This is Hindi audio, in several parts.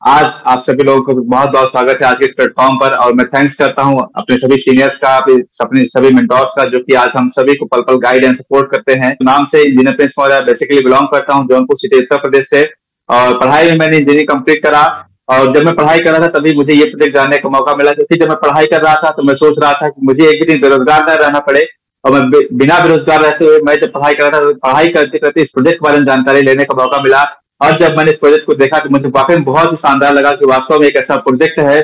आज आप सभी लोगों को बहुत बहुत स्वागत है आज के इस प्लेटफॉर्म पर। और मैं थैंक्स करता हूं अपने सभी सीनियर्स का, अपने सभी मेंटोर्स का, जो कि आज हम सभी को पल पल गाइड एंड सपोर्ट करते हैं। नाम से engineer Prince Maurya, basically belong करता हूं जौनपुर सिटी उत्तर प्रदेश से। और पढ़ाई में मैंने इंजीनियरिंग कंप्लीट करा। और जब मैं पढ़ाई कर रहा था तभी मुझे ये प्रोजेक्ट जानने का मौका मिला, क्योंकि जब मैं पढ़ाई कर रहा था तो मैं सोच रहा था कि मुझे एक भी दिन बेरोजगार न रहना पड़े। और मैं बिना बेरोजगार रहते हुए मैं जब पढ़ाई कर रहा था तो पढ़ाई करते करते इस प्रोजेक्ट के बारे में जानकारी लेने का मौका मिला। और जब मैंने इस प्रोजेक्ट को देखा तो मुझे वाकई में बहुत ही शानदार लगा कि वास्तव में एक ऐसा प्रोजेक्ट है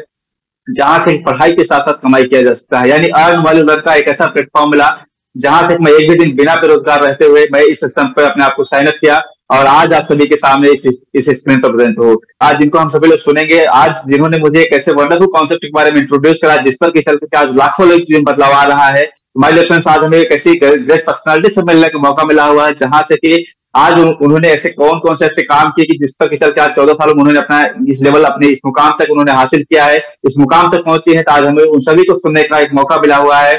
जहां से पढ़ाई के साथ साथ कमाई किया जा सकता है। यानी अर्न वैल्यू लर्न का एक ऐसा प्लेटफॉर्म मिला जहां से मैं एक भी दिन बिना बेरोजगार रहते हुए मैं इस सिस्टम पर अपने आप को साइन अप किया। और आज आप सभी के सामने इस एक्सपेरिमेंट पर प्रेजेंट हो। आज जिनको हम सभी लोग सुनेंगे, आज जिन्होंने मुझे एक ऐसे वंडरफुल कॉन्सेप्ट के बारे में इंट्रोड्यूस करा जिस पर कि चल के आज लाखों लोग जीवन बदलाव आ रहा है। हमारे फ्रेंड्स, आज हमें एक ऐसी ग्रेट पर्सनालिटी से मिलने का मौका मिला हुआ है जहां से कि आज उन्होंने ऐसे कौन कौन से ऐसे काम किए कि जिस पर कि चल के आज 14 सालों में उन्होंने अपना इस लेवल, अपने इस मुकाम तक उन्होंने हासिल किया है, इस मुकाम तक पहुंची है। तो आज हमें उन सभी को सुनने का एक मौका मिला हुआ है।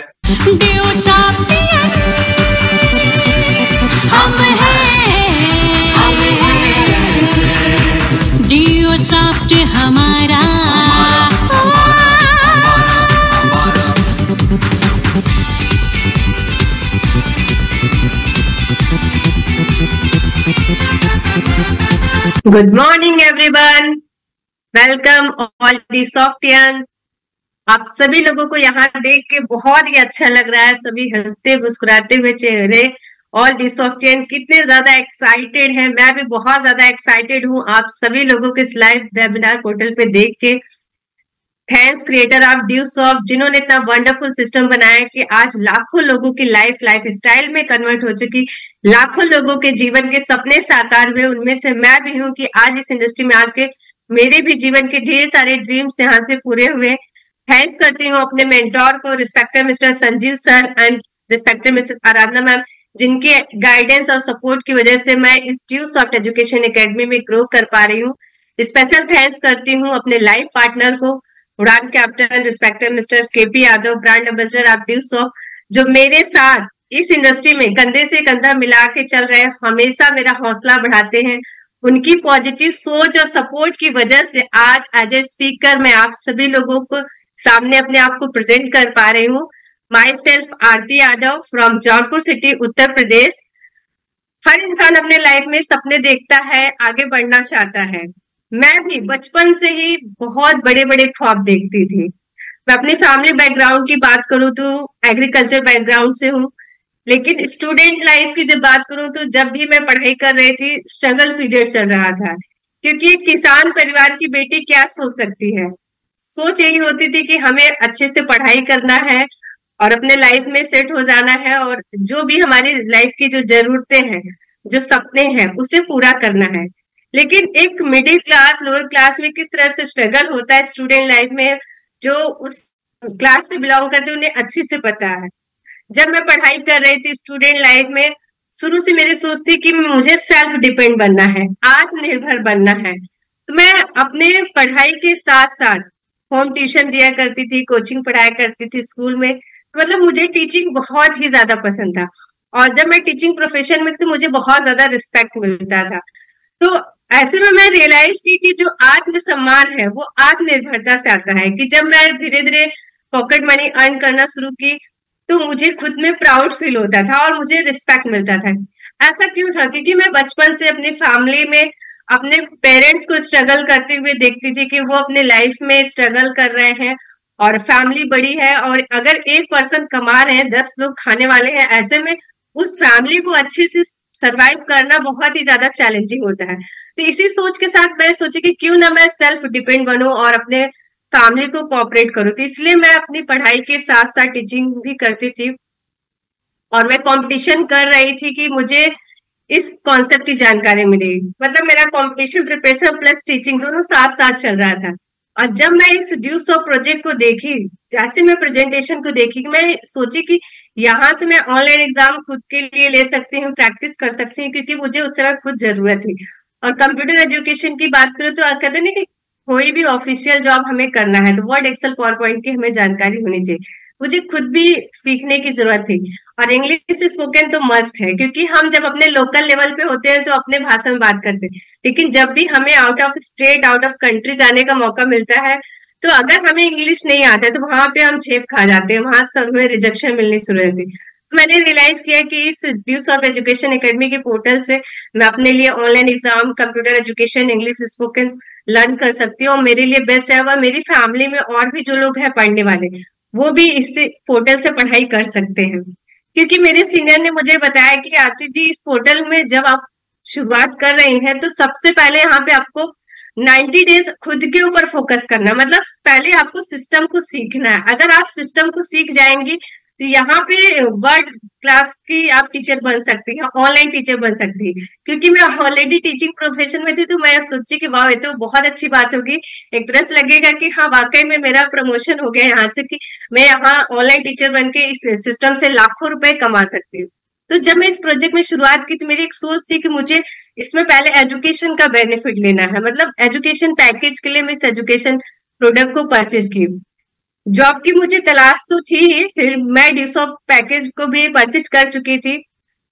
हमारा good morning everyone, welcome all the Softians. आप सभी लोगों को यहाँ देख के बहुत ही अच्छा लग रहा है, सभी हंसते मुस्कुराते हुए चेहरे। ऑल दी सॉफ्टियन कितने ज्यादा एक्साइटेड हैं, मैं भी बहुत ज्यादा एक्साइटेड हूँ आप सभी लोगों के इस लाइव वेबिनार पोर्टल पे देख के। थैंक्स क्रिएटर ऑफ ड्यूसॉफ्ट, जिन्होंने इतना वंडरफुल सिस्टम बनाया कि आज लाखों लोगों की लाइफ स्टाइल में कन्वर्ट हो चुकी, लाखों लोगों के जीवन के सपने साकार हुए। उनमें से मैं भी हूँ कि आज इस इंडस्ट्री में आके मेरे भी जीवन के ढेर सारे ड्रीम्स यहाँ से पूरे हुए। थैंक्स करती हूँ अपने मेंटोर को, respected mister Sanjeev sir and respected Mrs Aradhana ma'am, जिनके गाइडेंस और सपोर्ट की वजह से मैं इस ड्यूसॉफ्ट एजुकेशन एकेडमी में ग्रो कर पा रही हूँ। स्पेशल थैंक्स करती हूँ अपने लाइफ पार्टनर को, Udaan captain respected mister KP Yadav, brand ambassador of Dusoft, जो मेरे साथ इस इंडस्ट्री में कंधे से कंधा मिला के चल रहे हैं, हमेशा मेरा हौसला बढ़ाते हैं। उनकी पॉजिटिव सोच और सपोर्ट की वजह से आज एज ए स्पीकर मैं आप सभी लोगों को सामने अपने आप को प्रेजेंट कर पा रही हूँ। Myself Aarti Yadav from Jaunpur city Uttar Pradesh. हर इंसान अपने लाइफ में सपने देखता है, आगे बढ़ना चाहता है। मैं भी बचपन से ही बहुत बड़े बड़े ख्वाब देखती थी। मैं अपनी फैमिली बैकग्राउंड की बात करूँ तो एग्रीकल्चर बैकग्राउंड से हूँ, लेकिन स्टूडेंट लाइफ की जब बात करूँ तो जब भी मैं पढ़ाई कर रही थी स्ट्रगल पीरियड चल रहा था, क्योंकि एक किसान परिवार की बेटी क्या सोच सकती है। सोच यही होती थी कि हमें अच्छे से पढ़ाई करना है और अपने लाइफ में सेट हो जाना है, और जो भी हमारी लाइफ की जो जरूरतें हैं, जो सपने हैं, उसे पूरा करना है। लेकिन एक मिडिल क्लास, लोअर क्लास में किस तरह से स्ट्रगल होता है स्टूडेंट लाइफ में, जो उस क्लास से बिलोंग करते हैं उन्हें अच्छे से पता है। जब मैं पढ़ाई कर रही थी स्टूडेंट लाइफ में, शुरू से मेरी सोच थी कि मुझे सेल्फ डिपेंड बनना है, आत्मनिर्भर बनना है। तो मैं अपने पढ़ाई के साथ साथ होम ट्यूशन दिया करती थी, कोचिंग पढ़ाया करती थी स्कूल में। मतलब मुझे टीचिंग बहुत ही ज्यादा पसंद था, और जब मैं टीचिंग प्रोफेशन में थी मुझे बहुत ज्यादा रिस्पेक्ट मिलता था। तो ऐसे में मैं रियलाइज की कि जो आत्मसम्मान है वो आत्मनिर्भरता से आता है, कि जब मैं धीरे धीरे पॉकेट मनी अर्न करना शुरू की तो मुझे खुद में प्राउड फील होता था और मुझे रिस्पेक्ट मिलता था। ऐसा क्यों था? क्योंकि मैं बचपन से अपनी फैमिली में अपने पेरेंट्स को स्ट्रगल करते हुए देखती थी कि वो अपने लाइफ में स्ट्रगल कर रहे हैं, और फैमिली बड़ी है, और अगर एक पर्सन कमा रहे हैं 10 लोग खाने वाले हैं, ऐसे में उस फैमिली को अच्छे से सरवाइव करना बहुत ही ज्यादा चैलेंजिंग होता है। तो इसी सोच के साथ मैं सोची कि क्यों ना मैं सेल्फ डिपेंड बनूं और अपने फैमिली को कोऑपरेट करूं। तो इसलिए मैं अपनी पढ़ाई के साथ साथ टीचिंग भी करती थी, और मैं कंपटीशन कर रही थी कि मुझे इस कॉन्सेप्ट की जानकारी मिली। मतलब मेरा कंपटीशन प्रिपरेशन प्लस टीचिंग दोनों साथ साथ चल रहा था। और जब मैं इस ड्यूसॉफ्ट प्रोजेक्ट को देखी, जैसे मैं प्रेजेंटेशन को देखी, मैं सोची कि यहाँ से मैं ऑनलाइन एग्जाम खुद के लिए ले सकती हूँ, प्रैक्टिस कर सकती हूँ, क्योंकि मुझे उस समय खुद जरूरत थी। और कंप्यूटर एजुकेशन की बात करूँ तो कहते नहीं कि कोई भी ऑफिशियल जॉब हमें करना है तो वर्ड, एक्सेल, पावर पॉइंट की हमें जानकारी होनी चाहिए। मुझे खुद भी सीखने की जरूरत थी। और इंग्लिश स्पोकन तो मस्ट है, क्योंकि हम जब अपने लोकल लेवल पे होते हैं तो अपने भाषा में बात करते हैं, लेकिन जब भी हमें out of state, out of country जाने का मौका मिलता है, तो अगर हमें इंग्लिश नहीं आता है तो वहां पे हम छेप खा जाते हैं, वहां से हमें रिजेक्शन मिलनी शुरू होती है। तो मैंने रियलाइज किया कि इस ड्यूस ऑफ एजुकेशन एकेडमी के पोर्टल से मैं अपने लिए online exam, computer education, English spoken learn कर सकती हूँ, और मेरे लिए बेस्ट रहेगा। मेरी फैमिली में और भी जो लोग हैं पढ़ने वाले, वो भी इससे पोर्टल से पढ़ाई कर सकते हैं। क्योंकि मेरे सीनियर ने मुझे बताया कि आरती जी, इस पोर्टल में जब आप शुरुआत कर रही हैं तो सबसे पहले यहाँ पे आपको 90 डेज खुद के ऊपर फोकस करना है। मतलब पहले आपको सिस्टम को सीखना है। अगर आप सिस्टम को सीख जाएंगी तो यहाँ पे वर्ड क्लास की आप टीचर बन सकती हैं, ऑनलाइन टीचर बन सकती है। क्योंकि मैं ऑलरेडी टीचिंग प्रोफेशन में थी, तो मैं सोची कि वाह, ये तो बहुत अच्छी बात होगी। एक तरह से लगेगा कि हाँ, वाकई में मेरा प्रमोशन हो गया यहाँ से, कि मैं यहाँ ऑनलाइन टीचर बन के इस सिस्टम से लाखों रुपए कमा सकती हूँ। तो जब मैं इस प्रोजेक्ट में शुरुआत की तो मेरी एक सोच थी कि मुझे इसमें पहले एजुकेशन का बेनिफिट लेना है। मतलब एजुकेशन पैकेज के लिए मैं इस एजुकेशन प्रोडक्ट को परचेज की। जॉब की मुझे तलाश तो थी ही, फिर मैं ड्यूस ऑफ पैकेज को भी परचेज कर चुकी थी।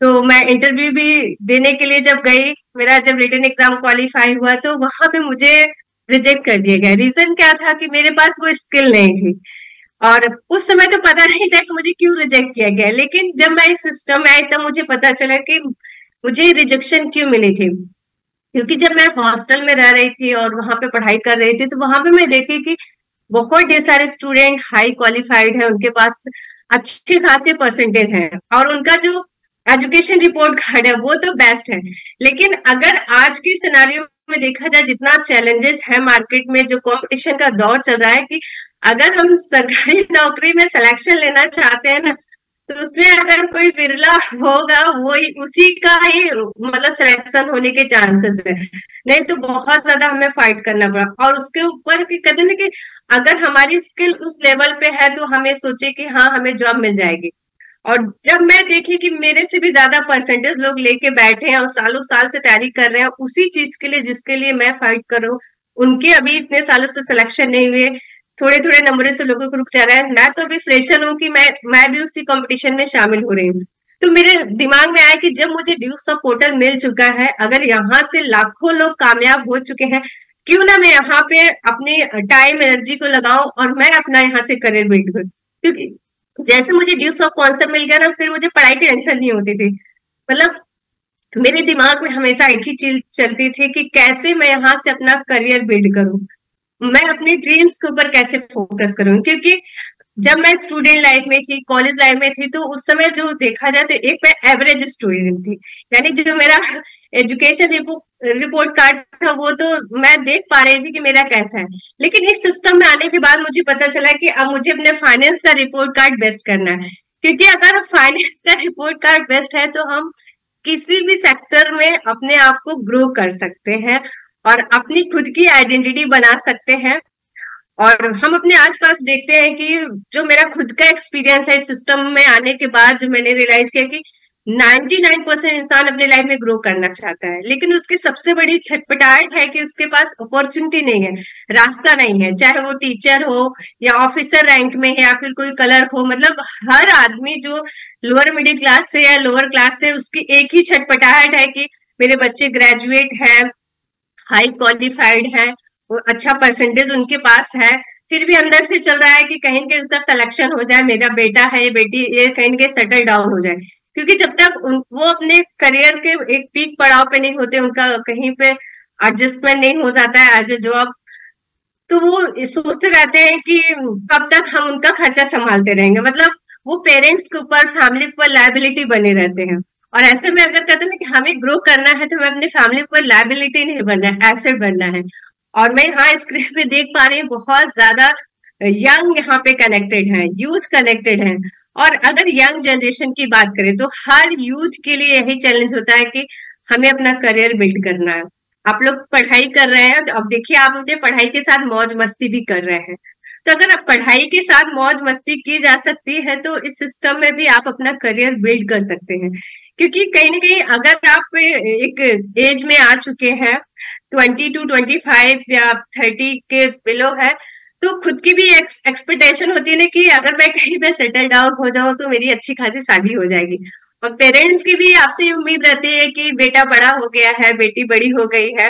तो मैं इंटरव्यू भी देने के लिए जब गई, मेरा जब रिटन एग्जाम क्वालिफाई हुआ, तो वहां पे मुझे रिजेक्ट कर दिया गया। रीजन क्या था कि मेरे पास वो स्किल नहीं थी। और उस समय तो पता नहीं था कि मुझे क्यों रिजेक्ट किया गया, लेकिन जब मैं इस सिस्टम में आई तब मुझे पता चला कि मुझे रिजेक्शन क्यों मिली थी। क्योंकि जब मैं हॉस्टल में रह रही थी और वहां पे पढ़ाई कर रही थी, तो वहां पे मैं देखी कि बहुत ढेर सारे स्टूडेंट हाई क्वालिफाइड है, उनके पास अच्छे खासे परसेंटेज है, और उनका जो एजुकेशन रिपोर्ट कार्ड है वो तो बेस्ट है। लेकिन अगर आज के सिनारियो में देखा जाए, जितना चैलेंजेस है मार्केट में, जो कंपटीशन का दौर चल रहा है, कि अगर हम सरकारी नौकरी में सिलेक्शन लेना चाहते हैं ना, तो उसमें अगर कोई बिरला होगा, वो ही उसी का ही मतलब सिलेक्शन होने के चांसेस है। नहीं तो बहुत ज्यादा हमें फाइट करना पड़ा। और उसके ऊपर कि कहते हैं ना कि अगर हमारी स्किल उस लेवल पे है तो हमें सोचे कि हाँ, हमें जॉब मिल जाएगी। और जब मैं देखी कि मेरे से भी ज्यादा परसेंटेज लोग लेके बैठे हैं और सालों साल से तैयारी कर रहे हैं उसी चीज के लिए जिसके लिए मैं फाइट कर रहा हूँ, उनके अभी इतने सालों से सिलेक्शन नहीं हुए, थोड़े थोड़े नंबरों से लोगों को रुक जा रहा है। मैं तो अभी फ्रेशर हूँ कि मैं भी उसी कंपटीशन में शामिल हो रही हूँ। तो मेरे दिमाग में आया कि जब मुझे ड्यूस ऑफ पोर्टल मिल चुका है, अगर यहाँ से लाखों लोग कामयाब हो चुके हैं, क्यों ना मैं यहाँ पे अपनी टाइम एनर्जी को लगाऊं और मैं अपना यहाँ से करियर बिल्ड करूं। क्योंकि जैसे मुझे ड्यूस ऑफ कॉन्सेप्ट मिल गया ना, फिर मुझे पढ़ाई की टेंशन नहीं होती थी। मतलब मेरे दिमाग में हमेशा एक ही चीज चलती थी कि कैसे मैं यहाँ से अपना करियर बिल्ड करूं, मैं अपने ड्रीम्स के ऊपर कैसे फोकस करूं। क्योंकि जब मैं स्टूडेंट लाइफ में थी, कॉलेज लाइफ में थी, तो उस समय जो देखा जाए तो एक मैं एवरेज स्टूडेंट थी। यानी जो मेरा एजुकेशन रिपोर्ट कार्ड था वो तो मैं देख पा रही थी कि मेरा कैसा है। लेकिन इस सिस्टम में आने के बाद मुझे पता चला कि अब मुझे अपने फाइनेंस का रिपोर्ट कार्ड बेस्ट करना है। क्योंकि अगर फाइनेंस का रिपोर्ट कार्ड बेस्ट है तो हम किसी भी सेक्टर में अपने आप को ग्रो कर सकते हैं और अपनी खुद की आइडेंटिटी बना सकते हैं। और हम अपने आसपास देखते हैं कि जो मेरा खुद का एक्सपीरियंस है इस सिस्टम में आने के बाद, जो मैंने रियलाइज किया कि 99% इंसान अपने लाइफ में ग्रो करना चाहता है, लेकिन उसकी सबसे बड़ी छटपटाहट है कि उसके पास अपॉर्चुनिटी नहीं है, रास्ता नहीं है। चाहे वो टीचर हो या ऑफिसर रैंक में है या फिर कोई क्लर्क हो, मतलब हर आदमी जो लोअर मिडिल क्लास से या लोअर क्लास से, उसकी एक ही छटपटाहट है कि मेरे बच्चे ग्रेजुएट हैं, हाई क्वालिफाइड है, वो अच्छा परसेंटेज उनके पास है, फिर भी अंदर से चल रहा है कि कहीं के उसका सिलेक्शन हो जाए, मेरा बेटा है या बेटी ये कहीं के सेटल डाउन हो जाए। क्योंकि जब तक वो अपने करियर के एक पीक पड़ाव पे नहीं होते, उनका कहीं पे एडजस्टमेंट नहीं हो जाता है एज ए जॉब, तो वो सोचते रहते हैं कि कब तक हम उनका खर्चा संभालते रहेंगे। मतलब वो पेरेंट्स के ऊपर, फैमिली के ऊपर लायबिलिटी बने रहते हैं। और ऐसे में अगर कहते हैं ना कि हमें ग्रो करना है, तो हमें अपने फैमिली के ऊपर लायबिलिटी नहीं बनना है, एसेट बनना है। और मैं यहाँ स्क्रीन पे देख पा रही हूँ बहुत ज्यादा यंग यहाँ पे कनेक्टेड है, यूथ कनेक्टेड है। और अगर यंग जनरेशन की बात करें तो हर यूथ के लिए यही चैलेंज होता है कि हमें अपना करियर बिल्ड करना है। आप लोग पढ़ाई कर रहे हैं, तो अब देखिए आप अपने पढ़ाई के साथ मौज मस्ती भी कर रहे हैं। तो अगर आप पढ़ाई के साथ मौज मस्ती की जा सकती है, तो इस सिस्टम में भी आप अपना करियर बिल्ड कर सकते हैं। क्योंकि कहीं ना कहीं अगर आप एक एज में आ चुके हैं, 20 to 25 या 30 के बिलो है, तो खुद की भी एक्सपेक्टेशन होती है ना कि अगर मैं कहीं पे सेटल डाउन हो जाऊं तो मेरी अच्छी खासी शादी हो जाएगी। और पेरेंट्स की भी आपसे ये उम्मीद रहती है कि बेटा बड़ा हो गया है, बेटी बड़ी हो गई है,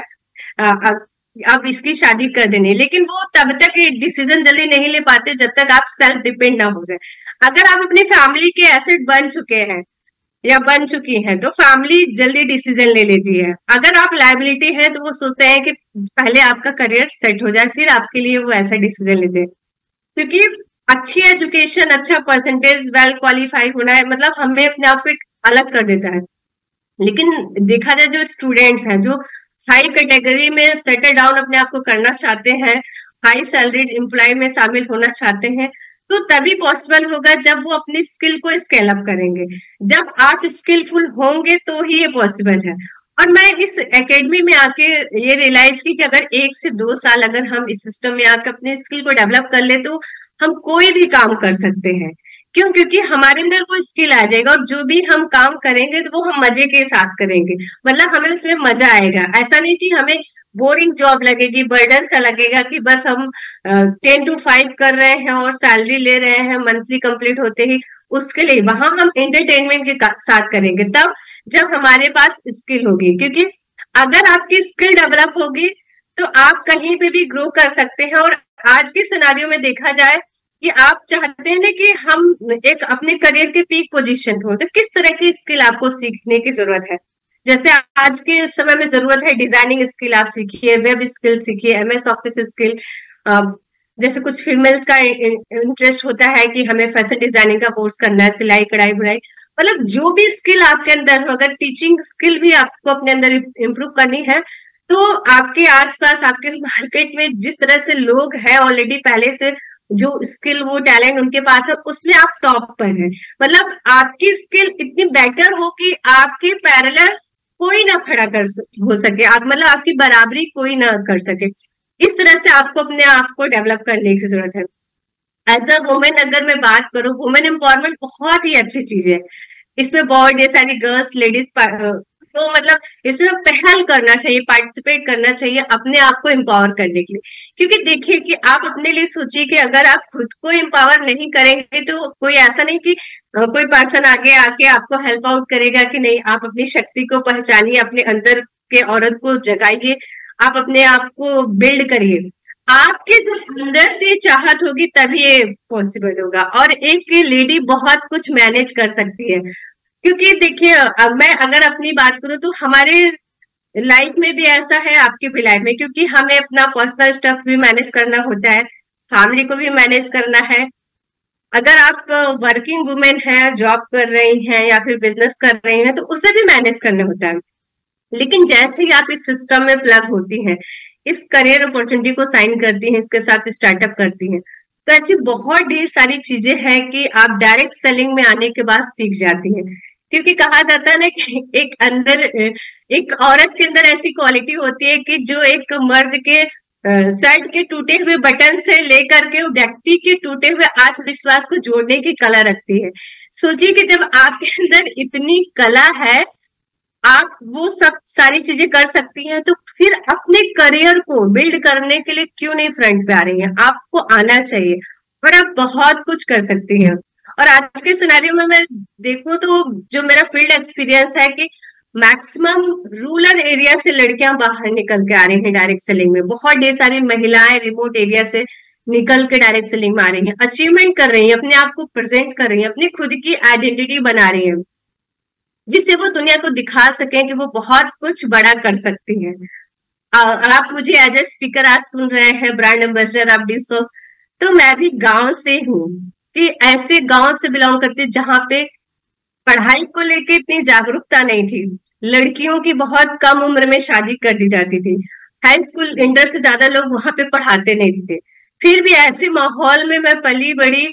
अब इसकी शादी कर देनी। लेकिन वो तब तक डिसीजन जल्दी नहीं ले पाते जब तक आप सेल्फ डिपेंड ना हो जाए। अगर आप अपनी फैमिली के एसेट बन चुके हैं या बन चुकी हैं तो फैमिली जल्दी डिसीजन ले लेती है। अगर आप लायबिलिटी है तो वो सोचते हैं कि पहले आपका करियर सेट हो जाए फिर आपके लिए वो ऐसा डिसीजन लेते हैं। क्योंकि अच्छी एजुकेशन, अच्छा परसेंटेज, वेल क्वालिफाई होना है मतलब हमें अपने आप को एक अलग कर देता है। लेकिन देखा जाए जो स्टूडेंट्स हैं जो हाई कैटेगरी में सेटल डाउन अपने आप को करना चाहते हैं, हाई सैलरीड एम्प्लॉय में शामिल होना चाहते हैं, तो तभी पॉसिबल होगा जब वो अपनी स्किल को स्केल अप करेंगे। जब आप स्किलफुल होंगे तो ही ये पॉसिबल है। और मैं इस एकेडमी में आके ये रियलाइज की कि अगर 1 से 2 साल अगर हम इस सिस्टम में आकर अपने स्किल को डेवलप कर ले तो हम कोई भी काम कर सकते हैं। क्यों? क्योंकि हमारे अंदर कोई स्किल आ जाएगा और जो भी हम काम करेंगे तो वो हम मजे के साथ करेंगे। मतलब हमें उसमें मजा आएगा। ऐसा नहीं कि हमें बोरिंग जॉब लगेगी, बर्डन सा लगेगा कि बस हम 10 to 5 कर रहे हैं और सैलरी ले रहे हैं मंथली कंप्लीट होते ही। उसके लिए वहां हम एंटरटेनमेंट के साथ करेंगे तब जब हमारे पास स्किल होगी। क्योंकि अगर आपकी स्किल डेवलप होगी तो आप कहीं पे भी ग्रो कर सकते हैं। और आज के सिनेरियो में देखा जाए कि आप चाहते हैं ना कि हम एक अपने करियर के पीक पोजीशन हो, तो किस तरह की स्किल आपको सीखने की जरूरत है। जैसे आज के समय में जरूरत है डिजाइनिंग स्किल आप सीखिए, वेब स्किल सीखिए, MS ऑफिस स्किल। जैसे कुछ फीमेल्स का इंटरेस्ट होता है कि हमें फैशन डिजाइनिंग का कोर्स करना है, सिलाई कढ़ाई बुनाई, मतलब जो भी स्किल आपके अंदर हो, अगर टीचिंग स्किल भी आपको अपने अंदर इम्प्रूव करनी है तो आपके आसपास आपके मार्केट में जिस तरह से लोग हैं ऑलरेडी पहले से जो स्किल वो टैलेंट उनके पास है उसमें आप टॉप पर हैं। मतलब आपकी स्किल इतनी बेटर हो कि आपके पैरेलल कोई ना खड़ा कर हो सके, आप मतलब आपकी बराबरी कोई ना कर सके। इस तरह से आपको अपने आप को डेवलप करने की जरूरत है। एज अ वुमेन अगर मैं बात करूं, वुमेन एम्पावरमेंट बहुत ही अच्छी चीज है। इसमें बहुत ढेर सारी गर्ल्स लेडीज तो मतलब इसमें पहल करना चाहिए, पार्टिसिपेट करना चाहिए अपने आप को एम्पावर करने के लिए। क्योंकि देखिए कि आप अपने लिए सोचिए कि अगर आप खुद को एम्पावर नहीं करेंगे तो कोई ऐसा नहीं कि कोई पर्सन आगे आके आपको हेल्प आउट करेगा कि नहीं। आप अपनी शक्ति को पहचानिए, अपने अंदर के औरत को जगाइए, आप अपने आप को बिल्ड करिए। आपके जब अंदर से चाहत होगी तभी ये पॉसिबल होगा। और एक लेडी बहुत कुछ मैनेज कर सकती है। क्योंकि देखिए अब मैं अगर अपनी बात करूं तो हमारे लाइफ में भी ऐसा है, आपकी भी लाइफ में, क्योंकि हमें अपना पर्सनल स्टफ भी मैनेज करना होता है, फैमिली को भी मैनेज करना है। अगर आप वर्किंग वुमेन हैं, जॉब कर रही हैं या फिर बिजनेस कर रही हैं तो उसे भी मैनेज करना होता है। लेकिन जैसे ही आप इस सिस्टम में प्लग होती हैं, इस करियर अपॉर्चुनिटी को साइन करती हैं, इसके साथ स्टार्टअप करती हैं, तो ऐसी बहुत ढेर सारी चीजें हैं कि आप डायरेक्ट सेलिंग में आने के बाद सीख जाती हैं। क्योंकि कहा जाता है ना कि एक औरत के अंदर ऐसी क्वालिटी होती है कि जो एक मर्द के शर्ट के टूटे हुए बटन से लेकर के व्यक्ति के टूटे हुए आत्मविश्वास को जोड़ने की कला रखती है। सोचिए कि जब आपके अंदर इतनी कला है, आप वो सब सारी चीजें कर सकती हैं, तो फिर अपने करियर को बिल्ड करने के लिए क्यों नहीं फ्रंट पे आ रही हैं? आपको आना चाहिए और आप बहुत कुछ कर सकती हैं। और आज के सिनेरियो में मैं देखूं तो जो मेरा फील्ड एक्सपीरियंस है कि मैक्सिमम रूरल एरिया से लड़कियां बाहर निकल के आ रही हैं डायरेक्ट सेलिंग में। बहुत ढेर सारी महिलाएं रिमोट एरिया से निकल के डायरेक्ट सेलिंग में आ रही हैं, अचीवमेंट कर रही हैं, अपने आप को प्रेजेंट कर रही हैं, अपनी खुद की आइडेंटिटी बना रही हैं, जिससे वो दुनिया को दिखा सके कि वो बहुत कुछ बड़ा कर सकती हैं। आप मुझे एज ए स्पीकर आज सुन रहे हैं, ब्रांड एम्बेसडर आप ड्यूसो, तो मैं भी गांव से हूँ कि ऐसे गांव से बिलोंग करती हूँ जहां पे पढ़ाई को लेके इतनी जागरूकता नहीं थी, लड़कियों की बहुत कम उम्र में शादी कर दी जाती थी, हाई स्कूल इंटर से ज्यादा लोग वहां पे पढ़ाते नहीं थे। फिर भी ऐसे माहौल में मैं पली बड़ी,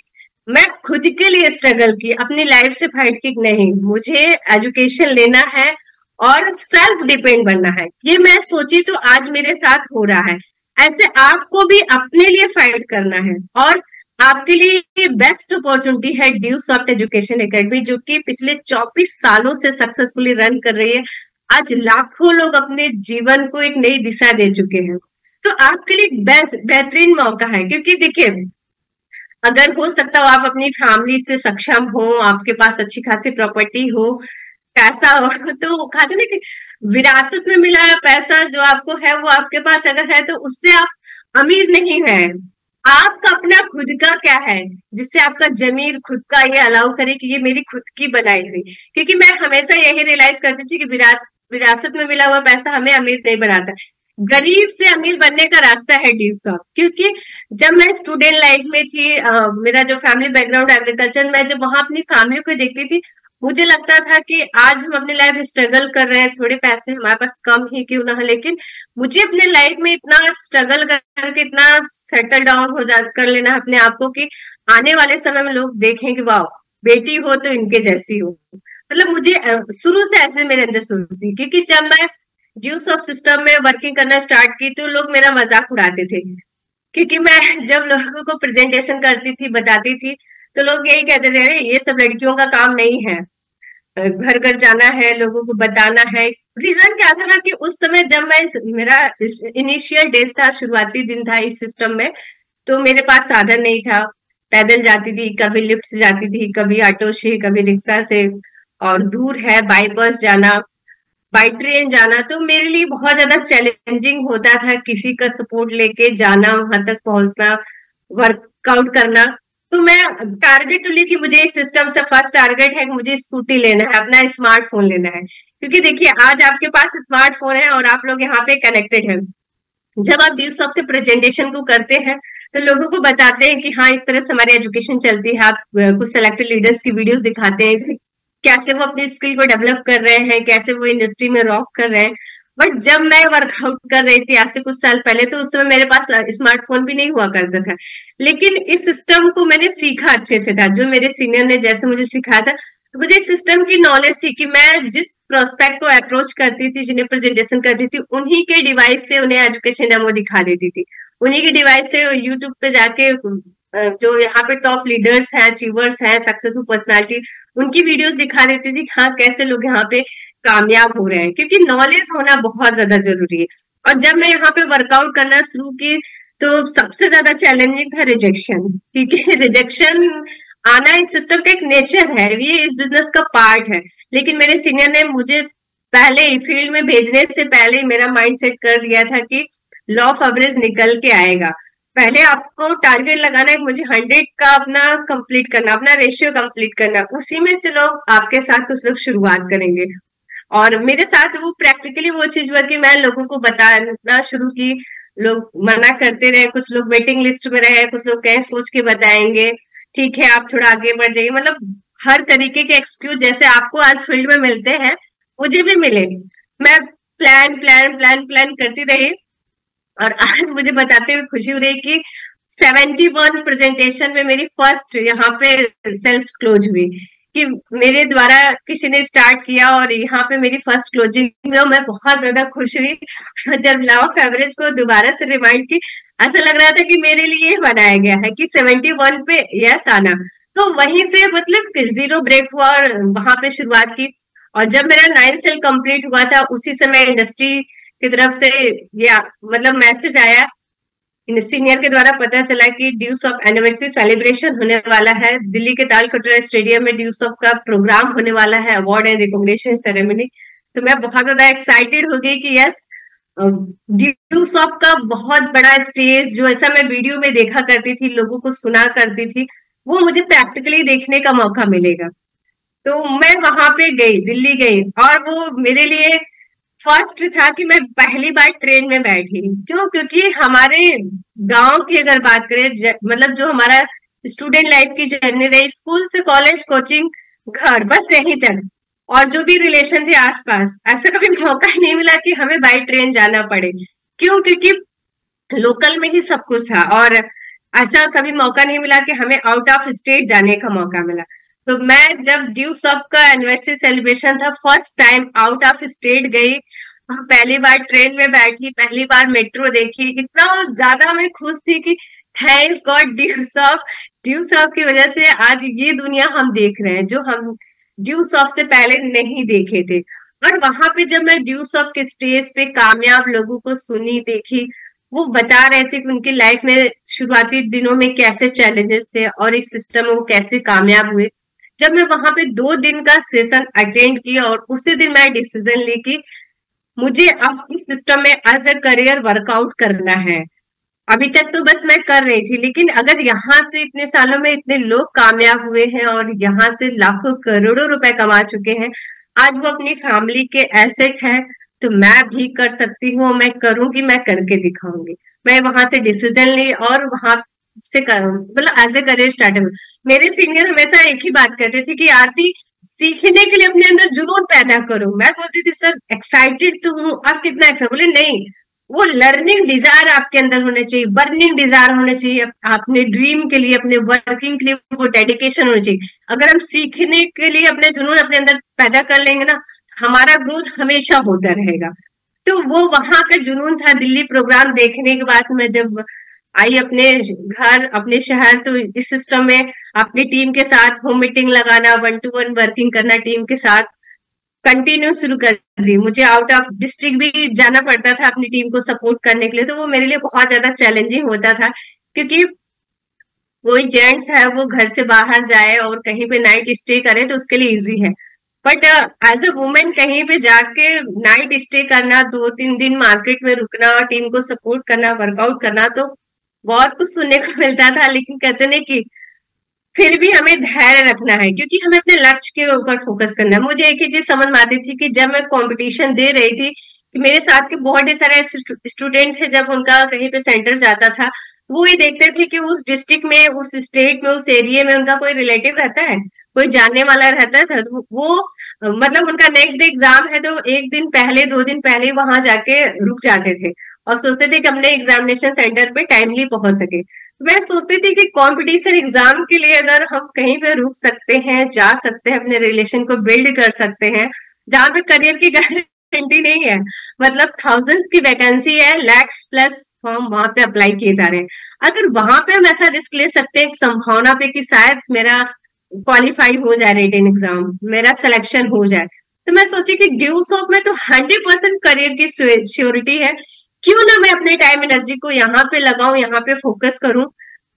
मैं खुद के लिए स्ट्रगल की, अपनी लाइफ से फाइट की, नहीं मुझे एजुकेशन लेना है और सेल्फ डिपेंड बनना है। ये मैं सोची तो आज मेरे साथ हो रहा है। ऐसे आपको भी अपने लिए फाइट करना है और आपके लिए बेस्ट अपॉर्चुनिटी है ड्यू सॉफ्ट एजुकेशन एकेडमी, जो कि पिछले 24 सालों से सक्सेसफुली रन कर रही है। आज लाखों लोग अपने जीवन को एक नई दिशा दे चुके हैं। तो आपके लिए बेहतरीन मौका है, क्योंकि देखिए अगर हो सकता हो आप अपनी फैमिली से सक्षम हो, आपके पास अच्छी खासी प्रॉपर्टी हो, पैसा हो, तो कहते ना कि विरासत में मिला है पैसा जो आपको है वो आपके पास अगर है तो उससे आप अमीर नहीं है। आपका अपना खुद का क्या है जिससे आपका जमीर खुद का ये अलाउ करे कि ये मेरी खुद की बनाई हुई। क्योंकि मैं हमेशा यही रियलाइज करती थी कि विरासत में मिला हुआ पैसा हमें अमीर नहीं बनाता, गरीब से अमीर बनने का रास्ता है ड्यू सॉफ्ट। क्योंकि जब मैं स्टूडेंट लाइफ में थी, मेरा जो फैमिली बैकग्राउंड एग्रीकल्चर, मैं जब वहां अपनी फैमिली को देखती थी मुझे लगता था कि आज हम अपनी लाइफ स्ट्रगल कर रहे हैं, थोड़े पैसे हमारे पास कम ही क्यों ना हो, लेकिन मुझे अपने लाइफ में इतना स्ट्रगल करके इतना सेटल डाउन हो जा कर लेना है अपने आप को कि आने वाले समय में लोग देखें कि वाह बेटी हो तो इनके जैसी हो। मतलब मुझे शुरू से ऐसे मेरे अंदर सोच थी, क्योंकि जब मैं ड्यू सॉफ्ट सिस्टम में वर्किंग करना स्टार्ट की तो लोग मेरा मजाक उड़ाते थे। क्योंकि मैं जब लोगों को प्रेजेंटेशन करती थी, बताती थी, तो लोग यही कहते थे अरे ये सब लड़कियों का काम नहीं है, घर घर जाना है, लोगों को बताना है। रीजन क्या था ना कि उस समय जब मैं मेरा इनिशियल डेज था, शुरुआती दिन था इस सिस्टम में, तो मेरे पास साधन नहीं था, पैदल जाती थी, कभी लिफ्ट से जाती थी, कभी ऑटो से, कभी रिक्शा से, और दूर है बाई बस जाना, बाई ट्रेन जाना, तो मेरे लिए बहुत ज्यादा चैलेंजिंग होता था किसी का सपोर्ट लेके जाना, वहां तक पहुंचना, वर्कआउट करना। तो मैं टारगेट तो ली कि मुझे इस सिस्टम से फर्स्ट टारगेट है कि मुझे स्कूटी लेना है, अपना स्मार्टफोन लेना है। क्योंकि देखिए आज आपके पास स्मार्टफोन है और आप लोग यहाँ पे कनेक्टेड है। जब आप ड्यू सॉफ्ट के प्रेजेंटेशन को करते हैं तो लोगों को बताते हैं कि हाँ इस तरह से हमारी एजुकेशन चलती है, आप कुछ सेलेक्टेड लीडर्स की वीडियोस दिखाते हैं कि कैसे वो अपनी स्किल को डेवलप कर रहे हैं, कैसे वो इंडस्ट्री में रॉक कर रहे हैं। बट जब मैं वर्कआउट कर रही थी आज से कुछ साल पहले, तो उस समय मेरे पास स्मार्टफोन भी नहीं हुआ करता था, लेकिन इस सिस्टम को मैंने सीखा अच्छे से था, जो मेरे सीनियर ने जैसे मुझे सिखाया था। तो मुझे इस सिस्टम की नॉलेज थी कि मैं जिस प्रोस्पेक्ट को अप्रोच करती थी, जिन्हें प्रेजेंटेशन करती थी, उन्हीं के डिवाइस से उन्हें एजुकेशन डेमो दिखा देती थी, उन्हीं के डिवाइस से यूट्यूब पे जाके जो यहाँ पे टॉप लीडर्स हैं, अचीवर्स हैं, सक्सेसफुल पर्सनालिटी, उनकी वीडियोस दिखा देती थी हाँ कैसे लोग यहाँ पे कामयाब हो रहे हैं। क्योंकि नॉलेज होना बहुत ज्यादा जरूरी है। और जब मैं यहाँ पे वर्कआउट करना शुरू की तो सबसे ज्यादा चैलेंजिंग था रिजेक्शन, क्योंकि रिजेक्शन आना इस सिस्टम का एक नेचर है, ये इस बिजनेस का पार्ट है। लेकिन मेरे सीनियर ने मुझे पहले ही फील्ड में भेजने से पहले मेरा माइंड सेट कर दिया था कि लॉ ऑफ एवरेज निकल के आएगा। पहले आपको टारगेट लगाना है, मुझे 100 का अपना कंप्लीट करना, अपना रेशियो कंप्लीट करना, उसी में से लोग आपके साथ कुछ लोग शुरुआत करेंगे। और मेरे साथ वो प्रैक्टिकली वो चीज हुआ कि मैं लोगों को बताना शुरू की, लोग मना करते रहे, कुछ लोग वेटिंग लिस्ट में रहे, कुछ लोग कहें सोच के बताएंगे, ठीक है आप थोड़ा आगे बढ़ जाइए। मतलब हर तरीके के एक्सक्यूज जैसे आपको आज फील्ड में मिलते हैं मुझे भी मिले। मैं प्लान प्लान प्लान प्लान करती रही और आज मुझे बताते हुए खुशी हो रही कि 71 प्रेजेंटेशन में मेरी फर्स्ट यहाँ पे सेल्स क्लोज हुई, कि मेरे द्वारा किसी ने स्टार्ट किया और यहाँ पे मेरी फर्स्ट क्लोजिंग में मैं बहुत ज्यादा खुश हुई। जब लॉ ऑफ एवरेज को दोबारा से रिमाइंड की, ऐसा लग रहा था कि मेरे लिए बनाया गया है कि 71 पे यस आना। तो वहीं से मतलब जीरो ब्रेक हुआ और वहां पे शुरुआत की। और जब मेरा 9 सेल कंप्लीट हुआ था उसी समय इंडस्ट्री की तरफ से ये मतलब मैसेज आया, सीनियर के द्वारा पता चला कि ड्यू सॉफ्ट एनिवर्सरी सेलिब्रेशन होने वाला है, दिल्ली के तालकटोरा स्टेडियम में ड्यू सॉफ्ट का प्रोग्राम होने वाला है, अवार्ड एंड रिकॉग्निशन सेरेमनी। तो मैं बहुत ज्यादा एक्साइटेड हो गई कि यस ड्यू सॉफ्ट का बहुत बड़ा स्टेज, जो ऐसा मैं वीडियो में देखा करती थी, लोगों को सुना करती थी, वो मुझे प्रैक्टिकली देखने का मौका मिलेगा। तो मैं वहां पे गई, दिल्ली गई, और वो मेरे लिए फर्स्ट था कि मैं पहली बार ट्रेन में बैठी। क्यों? क्योंकि हमारे गांव की अगर बात करें, मतलब जो हमारा स्टूडेंट लाइफ की जर्नी रही, स्कूल से कॉलेज, कोचिंग, घर, बस यहीं तक, और जो भी रिलेशन थे आसपास, ऐसा कभी मौका ही नहीं मिला कि हमें बाई ट्रेन जाना पड़े। क्यों? क्योंकि लोकल में ही सब कुछ था, और ऐसा कभी मौका नहीं मिला कि हमें आउट ऑफ स्टेट जाने का मौका मिला। तो मैं जब ड्यू सॉफ्ट का एनिवर्सरी सेलिब्रेशन था, first time out of state गई, पहली बार ट्रेन में बैठी, पहली बार मेट्रो देखी, इतना ज्यादा मैं खुश थी कि थैंक्स गॉड ड्यू सॉफ्ट की वजह से आज ये दुनिया हम देख रहे हैं जो हम ड्यू सॉफ्ट से पहले नहीं देखे थे। और वहां पे जब मैं ड्यू सॉफ्ट के स्टेज पे कामयाब लोगों को सुनी, देखी, वो बता रहे थे कि उनकी लाइफ में शुरुआती दिनों में कैसे चैलेंजेस थे और इस सिस्टम में वो कैसे कामयाब हुए। जब मैं वहां पे 2 दिन का सेशन अटेंड किया और उसी दिन मैं डिसीजन ली कि मुझे अब इस सिस्टम में एज अ करियर वर्कआउट करना है। अभी तक तो बस मैं कर रही थी, लेकिन अगर यहाँ से इतने सालों में इतने लोग कामयाब हुए हैं और यहाँ से लाखों करोड़ों रुपए कमा चुके हैं, आज वो अपनी फैमिली के एसेट हैं, तो मैं भी कर सकती हूँ, मैं करूंगी, मैं करके दिखाऊंगी। मैं वहां से डिसीजन ली और वहां से मतलब एज ए करियर स्टार्टअप। मेरे सीनियर हमेशा एक ही बात कहते थे कि आरती, सीखने के लिए अपने अंदर जुनून पैदा करो। मैं बोलती थी सर एक्साइटेड तो हूँ, आप कितना एक्साइटेड? बोले नहीं, वो लर्निंग डिजायर आपके अंदर होने चाहिए, बर्निंग डिजायर होने चाहिए, अपने ड्रीम के लिए, अपने वर्किंग के लिए वो डेडिकेशन होनी चाहिए। अगर हम सीखने के लिए अपने जुनून अपने अंदर पैदा कर लेंगे ना, हमारा ग्रोथ हमेशा होता रहेगा। तो वो वहां का जुनून था। दिल्ली प्रोग्राम देखने के बाद मैं जब आई अपने घर, अपने शहर, तो इस सिस्टम में अपनी टीम के साथ होम मीटिंग लगाना, 1-to-1 वर्किंग करना टीम के साथ कंटिन्यू शुरू कर दी। मुझे आउट ऑफ डिस्ट्रिक्ट भी जाना पड़ता था अपनी टीम को सपोर्ट करने के लिए, तो वो मेरे लिए बहुत ज्यादा चैलेंजिंग होता था, क्योंकि कोई जेंट्स है वो घर से बाहर जाए और कहीं पे नाइट स्टे करे तो उसके लिए इजी है, बट एज अ वुमेन कहीं पे जाके नाइट स्टे करना, 2-3 दिन मार्केट में रुकना, टीम को सपोर्ट करना, वर्कआउट करना, तो बहुत कुछ सुनने को मिलता था। लेकिन कहते नहीं कि फिर भी हमें धैर्य रखना है, क्योंकि हमें अपने लक्ष्य के ऊपर फोकस करना है। मुझे एक ही चीज समझ में आती थी कि जब मैं कंपटीशन दे रही थी, कि मेरे साथ के बहुत सारे स्टूडेंट थे, जब उनका कहीं पे सेंटर जाता था, वो ये देखते थे कि उस डिस्ट्रिक्ट में, उस स्टेट में, उस एरिया में उनका कोई रिलेटिव रहता है, कोई जानने वाला रहता था, तो वो मतलब उनका नेक्स्ट डे एग्जाम है तो 1 दिन पहले, 2 दिन पहले वहां जाके रुक जाते थे और सोचते थे कि अपने एग्जामिनेशन सेंटर पे टाइमली पहुंच सके। मैं सोचती थी कि कंपटीशन एग्जाम के लिए अगर हम कहीं पे रुक सकते हैं, जा सकते हैं, अपने रिलेशन को बिल्ड कर सकते हैं, जहां पे करियर की गारंटी नहीं है, मतलब थाउजेंड्स की वैकेंसी है, लैक्स प्लस फॉर्म वहां पे अप्लाई किए जा रहे हैं, अगर वहां पे हम ऐसा रिस्क ले सकते हैं संभावना पे कि शायद मेरा क्वालिफाई हो जाए, रिटन एग्जाम मेरा सिलेक्शन हो जाए, तो मैं सोची कि ड्यू सॉप में तो 100% करियर की श्योरिटी है, क्यों ना मैं अपने टाइम एनर्जी को यहाँ पे लगाऊं, यहाँ पे फोकस करूं।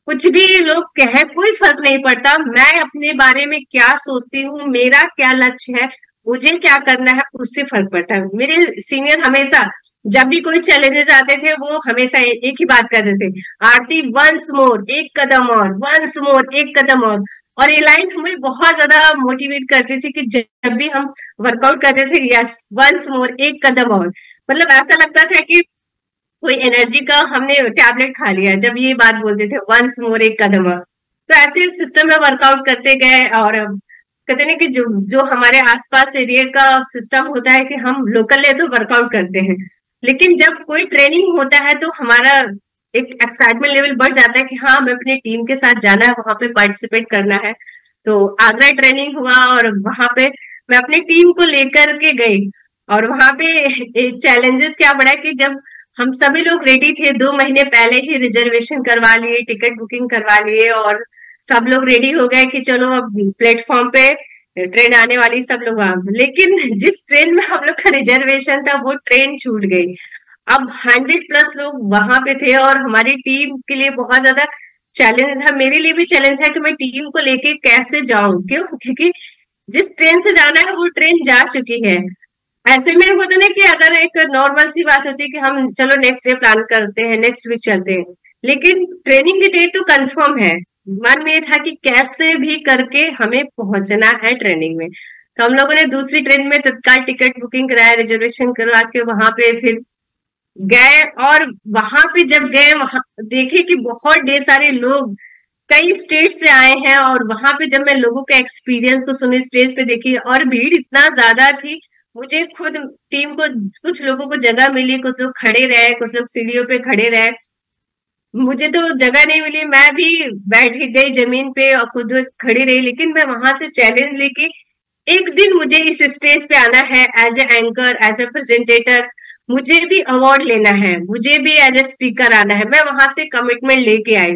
कुछ भी लोग कहें कोई फर्क नहीं पड़ता, मैं अपने बारे में क्या सोचती हूँ, मेरा क्या लक्ष्य है, मुझे क्या करना है, उससे फर्क पड़ता है। मेरे सीनियर हमेशा जब भी कोई चैलेंजेस आते थे, वो हमेशा एक ही बात करते थे, आरती वंस मोर, एक कदम और, वंस मोर, एक कदम और ये लाइन हमें बहुत ज्यादा मोटिवेट करती थी कि जब भी हम वर्कआउट करते थे, यस वंस मोर, एक कदम और, मतलब ऐसा लगता था कि कोई एनर्जी का हमने टैबलेट खा लिया जब ये बात बोलते थे, वंस मोर, एक कदम और। तो ऐसे सिस्टम में वर्कआउट करते गए, और कहते हैं कि जो जो हमारे आसपास एरिया का सिस्टम होता है कि हम लोकल लेवल वर्कआउट करते हैं, लेकिन जब कोई ट्रेनिंग होता है तो हमारा एक एक्साइटमेंट लेवल बढ़ जाता है कि हाँ, हमें अपनी टीम के साथ जाना है, वहां पे पार्टिसिपेट करना है। तो आगरा ट्रेनिंग हुआ और वहां पे मैं अपनी टीम को लेकर के गई, और वहां पे चैलेंजेस क्या बढ़ा कि जब हम सभी लोग रेडी थे, 2 महीने पहले ही रिजर्वेशन करवा लिए, टिकट बुकिंग करवा लिए, और सब लोग रेडी हो गए कि चलो अब प्लेटफॉर्म पे ट्रेन आने वाली, सब लोग वहां। लेकिन जिस ट्रेन में हम लोग का रिजर्वेशन था वो ट्रेन छूट गई। अब 100+ लोग वहां पे थे और हमारी टीम के लिए बहुत ज्यादा चैलेंज था, मेरे लिए भी चैलेंज था कि मैं टीम को लेके कैसे जाऊं। क्यों? क्योंकि जिस ट्रेन से जाना है वो ट्रेन जा चुकी है। ऐसे में होता ना कि अगर एक नॉर्मल सी बात होती है कि हम चलो नेक्स्ट डे प्लान करते हैं, नेक्स्ट वीक चलते हैं, लेकिन ट्रेनिंग की डेट तो कंफर्म है। मन में था कि कैसे भी करके हमें पहुंचना है ट्रेनिंग में। तो हम लोगों ने दूसरी ट्रेन में तत्काल टिकट बुकिंग कराया, रिजर्वेशन करवा के वहां पे फिर गए, और वहां पे जब गए, वहां देखे कि बहुत ढेर सारे लोग कई स्टेट से आए हैं, और वहां पे जब मैं लोगों के एक्सपीरियंस को सुनी, स्टेज पे देखी, और भीड़ इतना ज्यादा थी, मुझे खुद टीम को कुछ लोगों को जगह मिली, कुछ लोग खड़े रहे, कुछ लोग सीढ़ियों पे खड़े रहे, मुझे तो जगह नहीं मिली, मैं भी बैठ गई जमीन पे और खुद खड़ी रही। लेकिन मैं वहां से चैलेंज लेके एक दिन मुझे इस स्टेज पे आना है, as a anchor, as a presenter, मुझे भी अवार्ड लेना है, मुझे भी एज ए स्पीकर आना है। मैं वहां से कमिटमेंट लेके आई,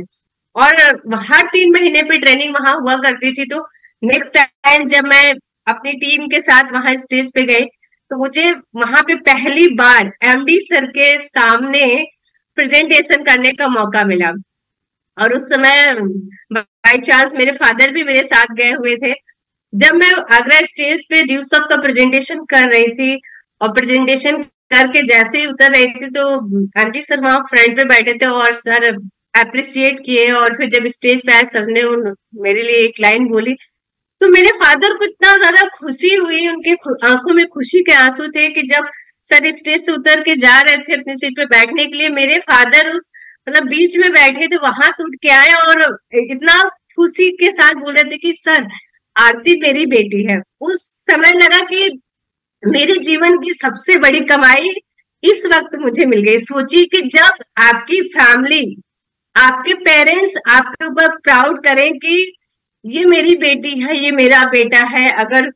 और हर 3 महीने पे ट्रेनिंग वहां हुआ करती थी। तो नेक्स्ट टाइम जब मैं अपनी टीम के साथ वहां स्टेज पे गई, तो मुझे वहां पे पहली बार एमडी सर के सामने प्रेजेंटेशन करने का मौका मिला। और उस समय बाय चांस मेरे फादर भी मेरे साथ गए हुए थे। जब मैं आगरा स्टेज पे ड्यूसअप का प्रेजेंटेशन कर रही थी और प्रेजेंटेशन करके जैसे ही उतर रही थी तो आंटी सर वहां फ्रंट पे बैठे थे और सर अप्रिशिएट किए, और फिर जब स्टेज पे आए सर ने मेरे लिए एक लाइन बोली तो मेरे फादर को इतना ज्यादा खुशी हुई, उनके आंखों में खुशी के आंसू थे कि जब सर स्टेज से उतर के जा रहे थे अपनी सीट पे बैठने के लिए, मेरे फादर उस मतलब बीच में बैठे थे, वहां से उठ के आए और इतना खुशी के साथ बोल रहे थे कि सर आरती मेरी बेटी है। उस समय लगा कि मेरे जीवन की सबसे बड़ी कमाई इस वक्त मुझे मिल गई। सोचिए कि जब आपकी फैमिली, आपके पेरेंट्स आपके ऊपर प्राउड करें कि ये मेरी बेटी है, ये मेरा बेटा है। अगर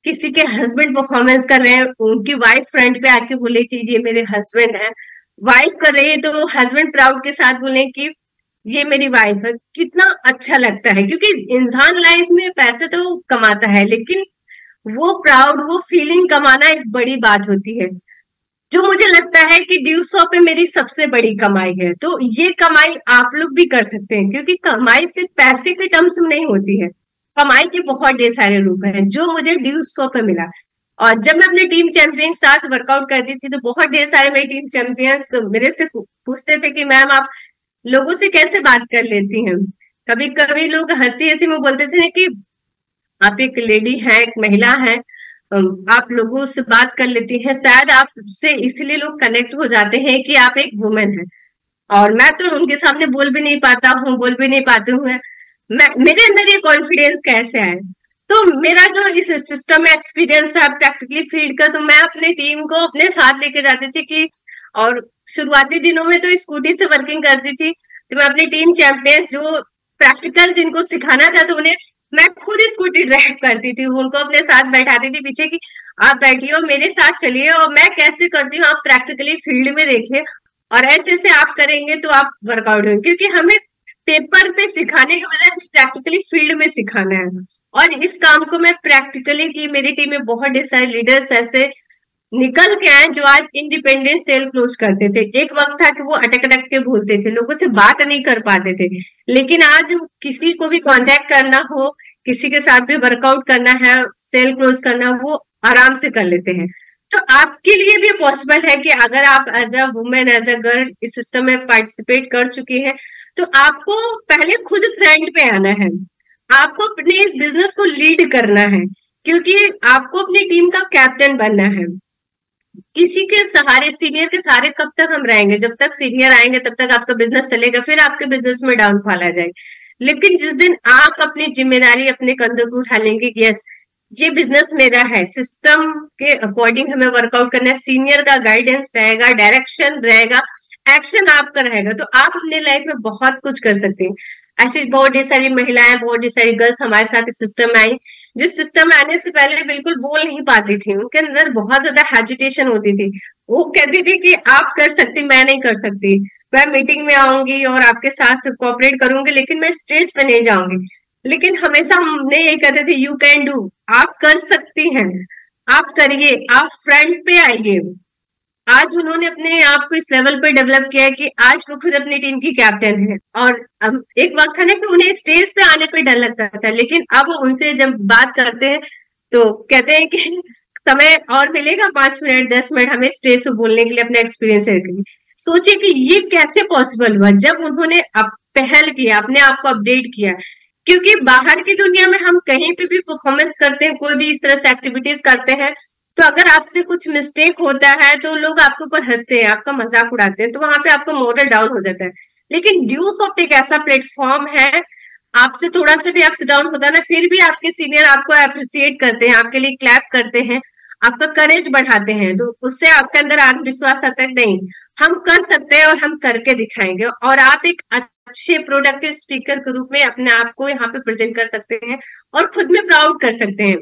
किसी के हस्बैंड परफॉर्मेंस कर रहे हैं, उनकी वाइफ फ्रंट पे आके बोले कि ये मेरे हस्बैंड है, वाइफ कर रही है तो हस्बैंड प्राउड के साथ बोले कि ये मेरी वाइफ है, कितना अच्छा लगता है। क्योंकि इंसान लाइफ में पैसे तो कमाता है, लेकिन वो प्राउड, वो फीलिंग कमाना एक बड़ी बात होती है, जो मुझे लगता है कि ड्यूसॉप पे मेरी सबसे बड़ी कमाई है। तो ये कमाई आप लोग भी कर सकते हैं, क्योंकि कमाई सिर्फ पैसे के टर्म्स में नहीं होती है, कमाई के बहुत ढेर सारे रूप हैं, जो मुझे ड्यूसॉप पे मिला। और जब मैं अपने टीम चैंपियन के साथ वर्कआउट करती थी तो बहुत ढेर सारे मेरे टीम चैंपियंस मेरे से पूछते थे कि मैम आप लोगों से कैसे बात कर लेती हैं। कभी कभी लोग हंसी हंसी में बोलते थे ना कि आप एक लेडी हैं, एक महिला हैं, आप लोगों से बात कर लेती हैं, शायद आपसे इसलिए लोग कनेक्ट हो जाते हैं कि आप एक वुमेन है। और मैं तो उनके सामने बोल भी नहीं पाता हूँ, बोल भी नहीं पाती हूँ। मेरे अंदर ये कॉन्फिडेंस कैसे आए? तो मेरा जो इस सिस्टम में एक्सपीरियंस था प्रैक्टिकली फील्ड का, तो मैं अपने टीम को अपने साथ लेके जाती थी कि, और शुरुआती दिनों में तो स्कूटी से वर्किंग करती थी, तो मैं अपनी टीम चैंपियंस जो प्रैक्टिकल जिनको सिखाना था तो उन्हें मैं खुद स्कूटी ड्राइव करती थी, उनको अपने साथ बैठाती थी पीछे कि आप बैठिए और मेरे साथ चलिए और मैं कैसे करती हूँ आप प्रैक्टिकली फील्ड में देखिए, और ऐसे ऐसे आप करेंगे तो आप वर्कआउट होंगे। क्योंकि हमें पेपर पे सिखाने के बजाय प्रैक्टिकली फील्ड में सिखाना है, और इस काम को मैं प्रैक्टिकली की। मेरी टीम में बहुत ढेर सारे लीडर्स ऐसे निकल के आए जो आज इंडिपेंडेंट सेल क्लोज करते थे। एक वक्त था कि वो अटक अटक के बोलते थे, लोगों से बात नहीं कर पाते थे, लेकिन आज किसी को भी कांटेक्ट करना हो, किसी के साथ भी वर्कआउट करना है, सेल क्लोज करना, वो आराम से कर लेते हैं। तो आपके लिए भी पॉसिबल है कि अगर आप as a women, as a girl इस सिस्टम में पार्टिसिपेट कर चुकी हैं, तो आपको पहले खुद फ्रंट पे आना है, आपको अपने इस बिजनेस को लीड करना है, क्योंकि आपको अपनी टीम का कैप्टन बनना है। किसी के सहारे, सीनियर के सहारे कब तक हम रहेंगे? जब तक सीनियर आएंगे तब तक आपका बिजनेस चलेगा, फिर आपके बिजनेस में डाउनफॉल आ जाएगा। लेकिन जिस दिन आप अपनी जिम्मेदारी अपने कंधों पर उठा लेंगे, यस ये बिजनेस मेरा है, सिस्टम के अकॉर्डिंग हमें वर्कआउट करना है, सीनियर का गाइडेंस रहेगा, डायरेक्शन रहेगा, एक्शन आपका रहेगा, तो आप अपने लाइफ में बहुत कुछ कर सकते हैं। ऐसी बहुत ढेर सारी महिलाएं, बहुत ढेर सारी गर्ल्स हमारे साथ इस सिस्टम में आई, जो सिस्टम में आने से पहले बिल्कुल बोल नहीं पाती थी, उनके अंदर बहुत ज्यादा हेजिटेशन होती थी। वो कहती थी कि आप कर सकती, मैं नहीं कर सकती, मैं मीटिंग में आऊंगी और आपके साथ कोऑपरेट करूंगी, लेकिन मैं स्टेज पे नहीं जाऊंगी। लेकिन हमेशा हमने ये कहते थे यू कैन डू, आप कर सकती हैं, आप करिए, आप फ्रंट पे आइए। आज उन्होंने अपने आप को इस लेवल पे डेवलप किया है कि आज वो खुद अपनी टीम की कैप्टन है। और एक वक्त था ना कि उन्हें स्टेज पे आने पे डर लगता था, लेकिन अब उनसे जब बात करते हैं तो कहते हैं कि समय और मिलेगा 5 मिनट 10 मिनट हमें स्टेज पे बोलने के लिए, अपना एक्सपीरियंस शेयर के लिए। सोचिए कि ये कैसे पॉसिबल हुआ, जब उन्होंने पहल किया, अपने आप को अपडेट किया। क्योंकि बाहर की दुनिया में हम कहीं पे भी परफॉर्मेंस करते हैं, कोई भी इस तरह से एक्टिविटीज करते हैं, तो अगर आपसे कुछ मिस्टेक होता है तो लोग आपके ऊपर हंसते हैं, आपका मजाक उड़ाते हैं, तो वहां पे आपका मोरल डाउन हो जाता है। लेकिन ड्यूसॉफ्ट एक ऐसा प्लेटफॉर्म है, आपसे थोड़ा सा भी अप्स डाउन होता है ना, फिर भी आपके सीनियर आपको अप्रिशिएट करते हैं, आपके लिए क्लैप करते हैं, आपका करेज बढ़ाते हैं, तो उससे आपके अंदर आत्मविश्वास आता है नहीं हम कर सकते हैं और हम करके दिखाएंगे, और आप एक अच्छे प्रोडक्टिव स्पीकर के रूप में अपने आप को यहाँ पे प्रेजेंट कर सकते हैं और खुद में प्राउड कर सकते हैं।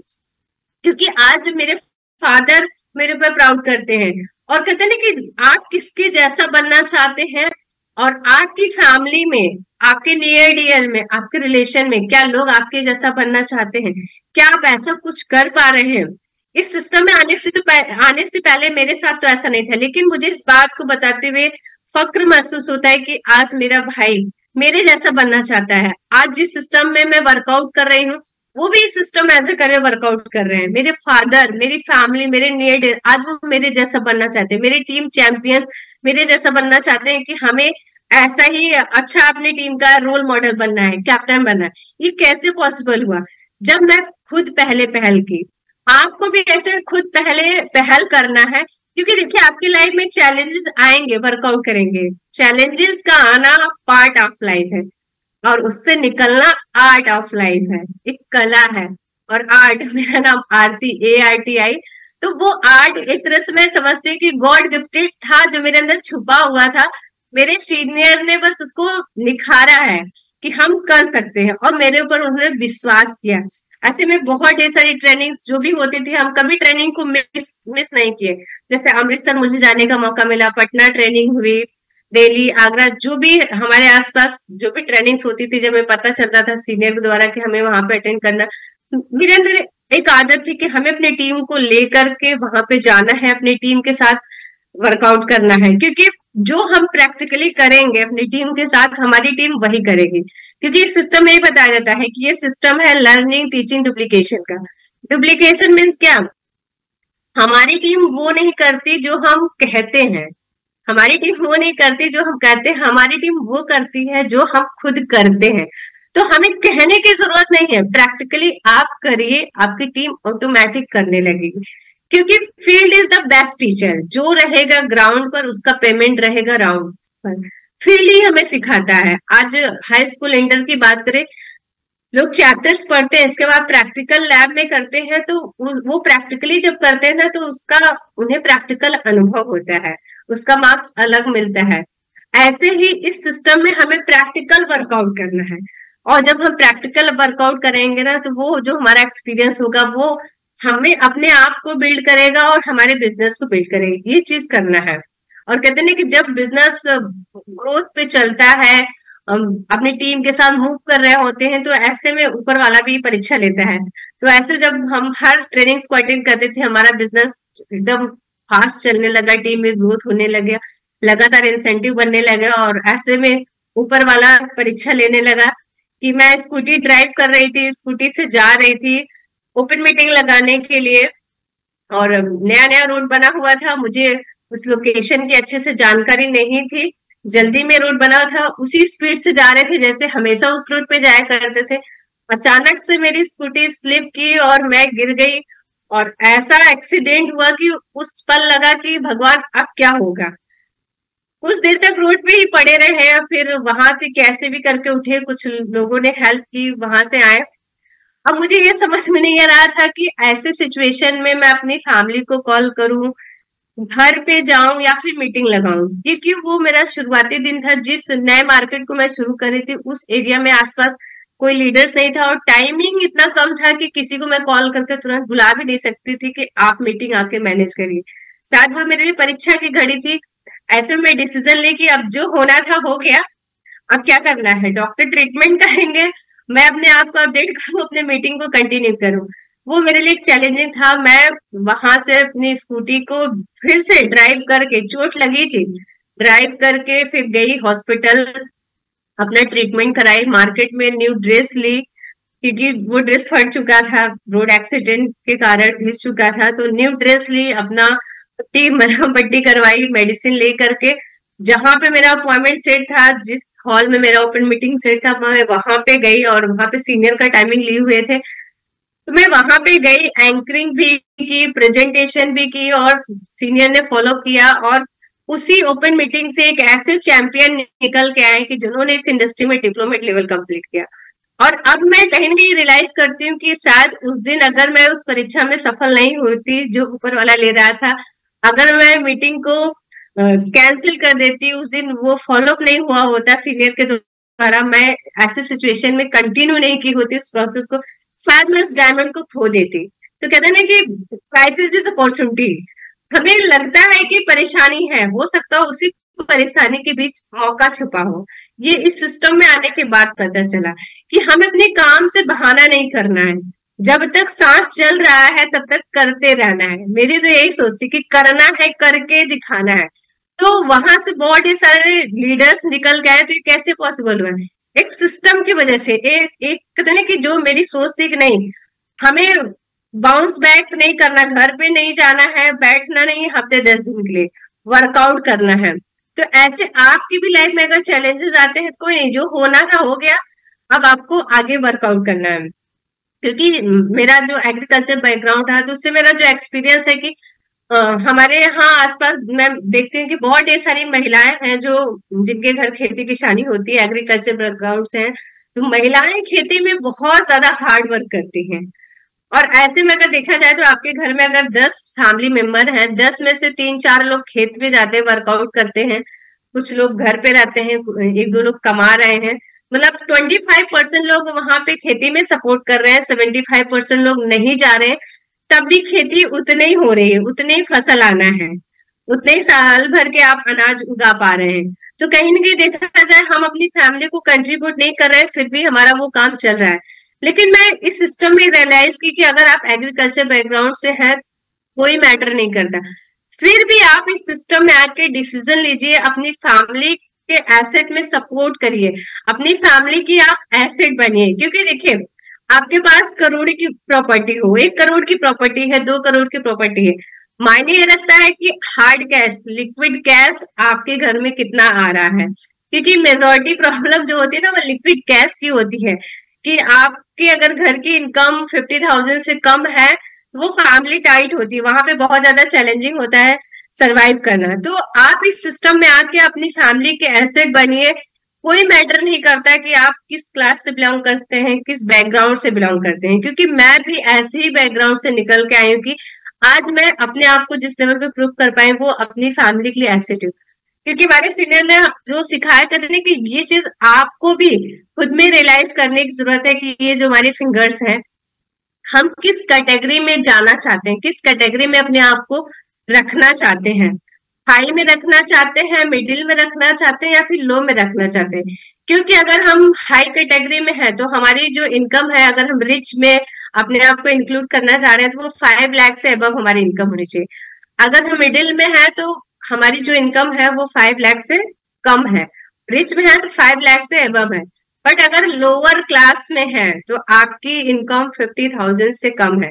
क्योंकि आज मेरे फादर मेरे ऊपर प्राउड करते हैं और कहते हैं ना कि आप किसके जैसा बनना चाहते हैं, और आपकी फैमिली में, आपके नियर डियर में, आपके रिलेशन में क्या लोग आपके जैसा बनना चाहते हैं? क्या आप ऐसा कुछ कर पा रहे हैं? इस सिस्टम में आने से पहले मेरे साथ तो ऐसा नहीं था, लेकिन मुझे इस बात को बताते हुए फक्र महसूस होता है कि आज मेरा भाई मेरे जैसा बनना चाहता है। आज जिस सिस्टम में मैं वर्कआउट कर रही हूँ, वो भी इस सिस्टम में ऐसे कर वर्कआउट कर रहे हैं। मेरे फादर, मेरी फैमिली, मेरे नियर, आज वो मेरे जैसा बनना चाहते हैं। मेरी टीम चैंपियंस मेरे जैसा बनना चाहते हैं कि हमें ऐसा ही अच्छा अपनी टीम का रोल मॉडल बनना है, कैप्टन बनना है। ये कैसे पॉसिबल हुआ? जब मैं खुद पहले पहल की। आपको भी ऐसे खुद पहले पहल करना है, क्योंकि देखिए आपकी लाइफ में चैलेंजेस आएंगे, वर्कआउट करेंगे। चैलेंजेस का आना पार्ट ऑफ लाइफ है और उससे निकलना आर्ट ऑफ लाइफ है, एक कला है। और आर्ट, मेरा नाम आरती, ARTI, तो वो आर्ट एक तरह से मैं समझती हूँ कि गॉड गिफ्टेड था, जो मेरे अंदर छुपा हुआ था। मेरे सीनियर ने बस उसको निखारा है कि हम कर सकते हैं, और मेरे ऊपर उन्होंने विश्वास किया। ऐसे में बहुत ढेर सारी ट्रेनिंग्स जो भी होती थी, हम कभी ट्रेनिंग को मिस नहीं किए। जैसे अमृतसर मुझे जाने का मौका मिला, पटना ट्रेनिंग हुई, दिल्ली, आगरा, जो भी हमारे आसपास जो भी ट्रेनिंग्स होती थी, जब हमें पता चलता था सीनियर के द्वारा कि हमें वहां पे अटेंड करना, मेरे अंदर एक आदत थी कि हमें अपनी टीम को लेकर के वहां पे जाना है, अपनी टीम के साथ वर्कआउट करना है। क्योंकि जो हम प्रैक्टिकली करेंगे अपनी टीम के साथ, हमारी टीम वही करेगी। क्योंकि इस सिस्टम में ही बताया जाता है कि ये सिस्टम है लर्निंग, टीचिंग, डुप्लीकेशन का। डुप्लीकेशन मीन्स क्या? हमारी टीम वो नहीं करती जो हम कहते हैं, हमारी टीम वो नहीं करती जो हम कहते हैं, हमारी टीम वो करती है जो हम खुद करते हैं। तो हमें कहने की जरूरत नहीं है, प्रैक्टिकली आप करिए, आपकी टीम ऑटोमेटिक करने लगेगी। क्योंकि field is the best teacher. जो रहेगा ग्राउंड पर, उसका पेमेंट रहेगा राउंड पर। फील्ड ही हमें सिखाता है। आज हाई स्कूल इंटर की बात करें, लोग चैप्टर्स पढ़ते हैं, इसके बाद प्रैक्टिकल लैब में करते हैं, तो वो प्रैक्टिकली जब करते हैं ना, तो उसका उन्हें प्रैक्टिकल अनुभव होता है, उसका मार्क्स अलग मिलता है। ऐसे ही इस सिस्टम में हमें प्रैक्टिकल वर्कआउट करना है, और जब हम प्रैक्टिकल वर्कआउट करेंगे ना, तो वो जो हमारा एक्सपीरियंस होगा, वो हमें अपने आप को बिल्ड करेगा और हमारे बिजनेस को बिल्ड करेगा। ये चीज करना है। और कहते हैं ना कि जब बिजनेस ग्रोथ पे चलता है, अपनी टीम के साथ मूव कर रहे होते हैं, तो ऐसे में ऊपर वाला भी परीक्षा लेता है। तो ऐसे जब हम हर ट्रेनिंग्स को अटेंड करते थे, हमारा बिजनेस एकदम फास्ट चलने लगा, टीम में ग्रोथ होने लगे, लगातार इंसेंटिव बनने लगा, और ऐसे में ऊपर वाला परीक्षा लेने लगा कि मैं स्कूटी ड्राइव कर रही थी, स्कूटी से जा रही थी ओपन मीटिंग लगाने के लिए, और नया नया रोड बना हुआ था, मुझे उस लोकेशन की अच्छे से जानकारी नहीं थी, जल्दी में रोड बना था, उसी स्पीड से जा रहे थे जैसे हमेशा उस रोड पे जाया करते थे। अचानक से मेरी स्कूटी स्लिप की और मैं गिर गई, और ऐसा एक्सीडेंट हुआ कि उस पल लगा कि भगवान अब क्या होगा। कुछ देर तक रोड पे ही पड़े रहे, फिर वहां से कैसे भी करके उठे, कुछ लोगों ने हेल्प की, वहां से आए। अब मुझे ये समझ में नहीं आ रहा था कि ऐसे सिचुएशन में मैं अपनी फैमिली को कॉल करूं, घर पे जाऊं, या फिर मीटिंग लगाऊं, क्योंकि वो मेरा शुरुआती दिन था। जिस नए मार्केट को मैं शुरू कर रही थी, उस एरिया में आसपास कोई लीडर्स नहीं था, और टाइमिंग इतना कम था कि किसी को मैं कॉल करके तुरंत बुला भी नहीं सकती थी कि आप मीटिंग आके मैनेज करिए। शायद वो मेरे लिए परीक्षा की घड़ी थी। ऐसे में डिसीजन ले कि अब जो होना था हो गया, अब क्या करना है, डॉक्टर ट्रीटमेंट करेंगे, मैं अपने आप को अपडेट करूं, अपने मीटिंग को कंटिन्यू करूं। वो मेरे लिए एक चैलेंजिंग था। मैं वहां से अपनी स्कूटी को फिर से ड्राइव करके, चोट लगी थी, ड्राइव करके फिर गई हॉस्पिटल, अपना ट्रीटमेंट कराई, मार्केट में न्यू ड्रेस ली, क्योंकि वो ड्रेस फट चुका था, रोड एक्सीडेंट के कारण घिस चुका था। तो न्यू ड्रेस ली, अपना पट्टी, मरहम पट्टी करवाई, मेडिसिन ले करके जहां पे मेरा अपॉइंटमेंट सेट था, जिस हॉल में मेरा ओपन मीटिंग सेट था, मैं वहां पे गई, और वहां पे सीनियर का टाइमिंग लिए हुए थे, तो मैं वहां पे गई, एंकरिंग भी की, प्रेजेंटेशन भी की, और सीनियर ने फॉलो किया, और उसी ओपन मीटिंग से एक ऐसे चैंपियन निकल के आए कि जिन्होंने इस इंडस्ट्री में डिप्लोमेट लेवल कंप्लीट किया। और अब मैं कहीं ना कहीं रियलाइज करती हूँ कि शायद उस दिन अगर मैं उस परीक्षा में सफल नहीं होती जो ऊपर वाला ले रहा था, अगर मैं मीटिंग को कैंसिल कर देती, उस दिन वो फॉलोअप नहीं हुआ होता सीनियर के द्वारा, मैं ऐसे सिचुएशन में कंटिन्यू नहीं की होती इस प्रोसेस को, शायद मैं उस डायमंड को खो देती। तो कहते हैं ना कि क्राइसिस इज अपॉर्चुनिटी। हमें लगता है कि परेशानी है, हो सकता हो उसी परेशानी के बीच मौका छुपा हो। ये इस सिस्टम में आने के बाद पता चला कि हमें अपने काम से बहाना नहीं करना है, जब तक सांस चल रहा है तब तक करते रहना है। मेरी तो यही सोच थी कि करना है, करके दिखाना है। तो वहां से बहुत ही सारे लीडर्स निकल गए। तो ये कैसे पॉसिबल हुआ? एक सिस्टम की वजह से। एक एक कहते ना कि जो मेरी सोच थी कि नहीं, हमें बाउंस बैक नहीं करना, घर पे नहीं जाना है, बैठना नहीं हफ्ते 10 दिन के लिए, वर्कआउट करना है। तो ऐसे आपकी भी लाइफ में अगर चैलेंजेस आते हैं तो कोई नहीं, जो होना था हो गया, अब आपको आगे वर्कआउट करना है। क्योंकि मेरा जो एग्रीकल्चर बैकग्राउंड था, तो उससे मेरा जो एक्सपीरियंस है कि हमारे यहाँ आसपास मैं देखती हूँ कि बहुत ढेर सारी महिलाएं हैं जो जिनके घर खेती किसानी होती है, एग्रीकल्चर बैकग्राउंड से हैं। तो महिलाएं खेती में बहुत ज्यादा हार्ड वर्क करती हैं। और ऐसे में अगर देखा जाए तो आपके घर में अगर 10 फैमिली मेंबर हैं, 10 में से 3-4 लोग खेत पे जाते हैं, वर्कआउट करते हैं, कुछ लोग घर पे रहते हैं, 1-2 लोग कमा रहे हैं। मतलब 25% लोग वहां पे खेती में सपोर्ट कर रहे हैं, 75% लोग नहीं जा रहे हैं, तब भी खेती उतनी ही हो रही है, उतने ही फसल आना है, उतने ही साल भर के आप अनाज उगा पा रहे हैं। तो कहीं ना कहीं देखा जाए हम अपनी फैमिली को कंट्रीब्यूट नहीं कर रहे हैं, फिर भी हमारा वो काम चल रहा है। लेकिन मैं इस सिस्टम में रियलाइज की कि अगर आप एग्रीकल्चर बैकग्राउंड से हैं, कोई मैटर नहीं करता, फिर भी आप इस सिस्टम में आके डिसीजन लीजिए, अपनी फैमिली के एसेट में सपोर्ट करिए, अपनी फैमिली की आप एसेट बनिए। क्योंकि देखिए, आपके पास करोड़ की प्रॉपर्टी हो, 1 करोड़ की प्रॉपर्टी है, 2 करोड़ की प्रॉपर्टी है, मायने ये रखता है कि हार्ड कैश, लिक्विड कैश आपके घर में कितना आ रहा है। क्योंकि मेजोरिटी प्रॉब्लम जो होती है ना, वो लिक्विड कैश की होती है। कि आपके अगर घर की इनकम 50,000 से कम है, तो वो फैमिली टाइट होती है, वहां पे बहुत ज्यादा चैलेंजिंग होता है सरवाइव करना। तो आप इस सिस्टम में आके अपनी फैमिली के एसेट बनिए। कोई मैटर नहीं करता कि आप किस क्लास से बिलोंग करते हैं, किस बैकग्राउंड से बिलोंग करते हैं। क्योंकि मैं भी ऐसे ही बैकग्राउंड से निकल के आई हूँ कि आज मैं अपने आप को जिस लेवल पे प्रूव कर पाई, वो अपनी फैमिली के लिए एसेट हूँ। क्योंकि हमारे सीनियर ने जो सिखाया कहते हैं कि ये चीज आपको भी खुद में रियलाइज करने की जरूरत है कि ये जो हमारे फिंगर्स हैं, हम किस कैटेगरी में जाना चाहते हैं, किस कैटेगरी में अपने आप को रखना चाहते हैं। हाई में रखना चाहते हैं, मिडिल में रखना चाहते हैं, या फिर लो में रखना चाहते हैं। क्योंकि अगर हम हाई कैटेगरी में है तो हमारी जो इनकम है, अगर हम रिच में अपने आप को इंक्लूड करना चाह रहे हैं, तो वो 5 लाख से अबव हमारी इनकम होनी चाहिए। अगर हम मिडिल में है तो हमारी जो इनकम है वो 5 लाख से कम है। रिच में है तो 5 लाख से अबव है। बट अगर लोअर क्लास में है तो आपकी इनकम 50,000 से कम है।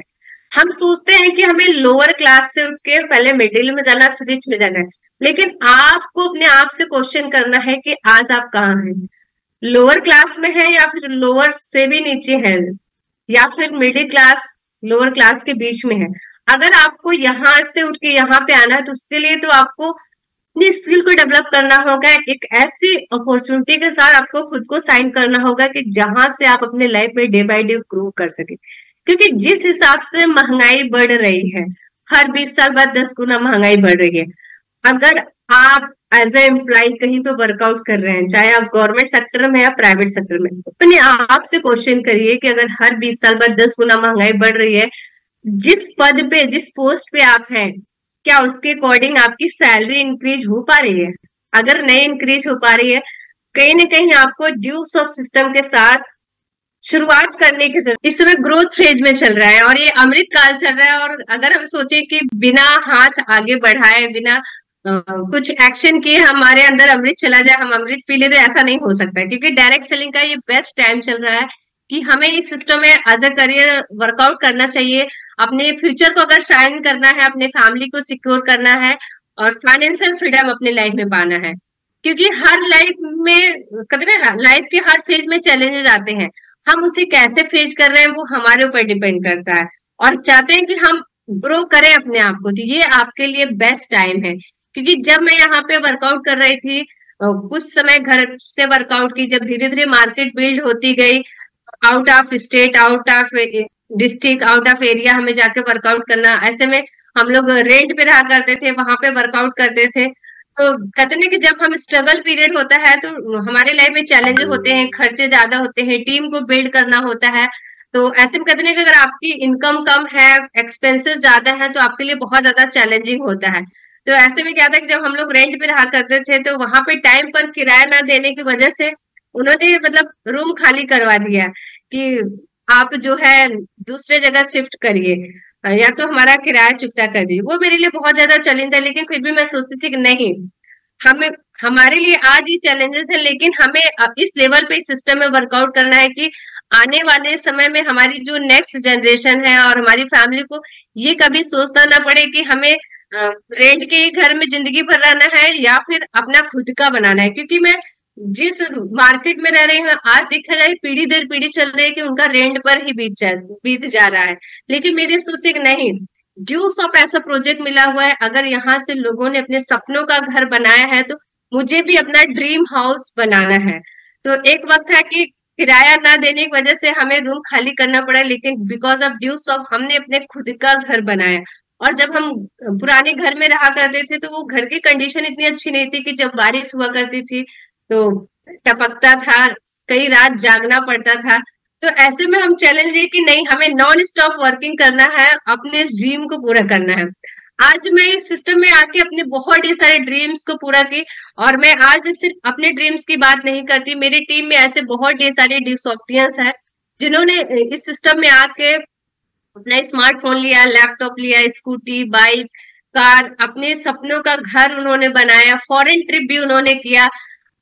हम सोचते हैं कि हमें लोअर क्लास से उठ के पहले मिडिल में जाना, फिर रिच में जाना है। लेकिन आपको अपने आप से क्वेश्चन करना है कि आज आप कहाँ हैं, लोअर क्लास में है या फिर लोअर से भी नीचे है, या फिर मिडिल क्लास लोअर क्लास के बीच में है। अगर आपको यहाँ से उठ के यहाँ पे आना है, तो उसके लिए तो आपको अपनी स्किल को डेवलप करना होगा। एक ऐसी अपॉर्चुनिटी के साथ आपको खुद को साइन करना होगा कि जहां से आप अपने लाइफ में डे बाय डे ग्रो कर सके। क्योंकि जिस हिसाब से महंगाई बढ़ रही है, हर 20 साल बाद 10 गुना महंगाई बढ़ रही है। अगर आप एज ए एम्प्लॉय कहीं पे वर्कआउट कर रहे हैं, चाहे आप गवर्नमेंट सेक्टर में या प्राइवेट सेक्टर में, अपने आप से क्वेश्चन करिए कि अगर हर 20 साल बाद 10 गुना महंगाई बढ़ रही है, जिस पद पे, जिस पोस्ट पे आप हैं, क्या उसके अकॉर्डिंग आपकी सैलरी इंक्रीज हो पा रही है? अगर नहीं इंक्रीज हो पा रही है, कहीं ना कहीं आपको ड्यूस ऑफ सिस्टम के साथ शुरुआत करने की जरूरत। इस समय ग्रोथ फेज में चल रहा है और ये अमृत काल चल रहा है। और अगर हम सोचे कि बिना हाथ आगे बढ़ाए, बिना कुछ एक्शन किए हमारे अंदर अमृत चला जाए, हम अमृत पी ले, तो ऐसा नहीं हो सकता है। क्योंकि डायरेक्ट सेलिंग का ये बेस्ट टाइम चल रहा है कि हमें इस सिस्टम में एज अ करियर वर्कआउट करना चाहिए। अपने फ्यूचर को अगर शाइन करना है, अपने फैमिली को सिक्योर करना है और फाइनेंशियल फ्रीडम अपने लाइफ में पाना है। क्योंकि हर लाइफ में, कहते हैं ना, लाइफ के हर फेज में चैलेंजेस आते हैं, हम उसे कैसे फेस कर रहे हैं वो हमारे ऊपर डिपेंड करता है। और चाहते हैं कि हम ग्रो करें अपने आप को, तो ये आपके लिए बेस्ट टाइम है। क्योंकि जब मैं यहाँ पे वर्कआउट कर रही थी, कुछ समय घर से वर्कआउट की, जब धीरे धीरे मार्केट बिल्ड होती गई, out of state, out of district, out of area हमें जाके वर्कआउट करना, ऐसे में हम लोग रेंट पे रहा करते थे, वहां पे वर्कआउट करते थे। तो कहते हैं कि जब हम स्ट्रगल पीरियड होता है तो हमारे लाइफ में चैलेंजेस होते हैं, खर्चे ज्यादा होते हैं, टीम को बिल्ड करना होता है। तो ऐसे में कहते हैं कि अगर आपकी इनकम कम है, एक्सपेंसेस ज्यादा है, तो आपके लिए बहुत ज्यादा चैलेंजिंग होता है। तो ऐसे में क्या था कि जब हम लोग रेंट पे रहा करते थे, तो वहां पे टाइम पर किराया ना देने की वजह से उन्होंने मतलब रूम खाली करवा दिया कि आप जो है दूसरे जगह शिफ्ट करिए, या तो हमारा किराया चुकता कर दीजिए। वो मेरे लिए बहुत ज्यादा चैलेंज था, लेकिन फिर भी मैं सोचती थी कि नहीं, हमें हमारे लिए आज ही चैलेंजेस है, लेकिन हमें इस लेवल पे इस सिस्टम में वर्कआउट करना है कि आने वाले समय में हमारी जो नेक्स्ट जनरेशन है और हमारी फैमिली को ये कभी सोचना ना पड़े कि हमें रेंट के घर में जिंदगी भर रहना है या फिर अपना खुद का बनाना है। क्योंकि मैं जिस मार्केट में रह रही हूँ, आज देखा जाए पीढ़ी दर पीढ़ी चल रही है कि उनका रेंट पर ही बीत जा रहा है। लेकिन मेरी सोच से नहीं, ड्यूस ऑफ ऐसा प्रोजेक्ट मिला हुआ है, अगर यहाँ से लोगों ने अपने सपनों का घर बनाया है तो मुझे भी अपना ड्रीम हाउस बनाना है। तो एक वक्त था कि किराया ना देने की वजह से हमें रूम खाली करना पड़ा, लेकिन बिकॉज ऑफ ड्यूस ऑफ हमने अपने खुद का घर बनाया। और जब हम पुराने घर में रहा करते थे तो वो घर की कंडीशन इतनी अच्छी नहीं थी कि जब बारिश हुआ करती थी तो टपकता था, कई रात जागना पड़ता था। तो ऐसे में हम चैलेंज लिए कि नहीं, हमें नॉन स्टॉप वर्किंग करना है, अपने इस ड्रीम को पूरा करना है। आज मैं इस सिस्टम में आके अपने बहुत ही सारे ड्रीम्स को पूरा की, और मैं आज सिर्फ अपने ड्रीम्स की बात नहीं करती, मेरी टीम में ऐसे बहुत ढेर सारे डिसऑप्टियंस हैं जिन्होंने इस सिस्टम में आके अपना स्मार्टफोन लिया, लैपटॉप लिया, स्कूटी, बाइक, कार, अपने सपनों का घर उन्होंने बनाया, फॉरेन ट्रिप भी उन्होंने किया,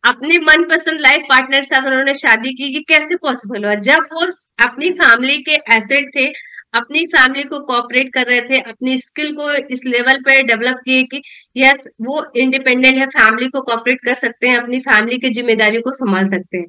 अपने मनपसंद लाइफ पार्टनर के साथ उन्होंने शादी की। ये कैसे पॉसिबल हुआ? जब वो अपनी फैमिली के एसेट थे, अपनी फैमिली को कोऑपरेट कर रहे थे, अपनी स्किल को इस लेवल पे डेवलप किए कि यस वो इंडिपेंडेंट है, फैमिली को कोऑपरेट कर सकते हैं, अपनी फैमिली की जिम्मेदारी को संभाल सकते हैं।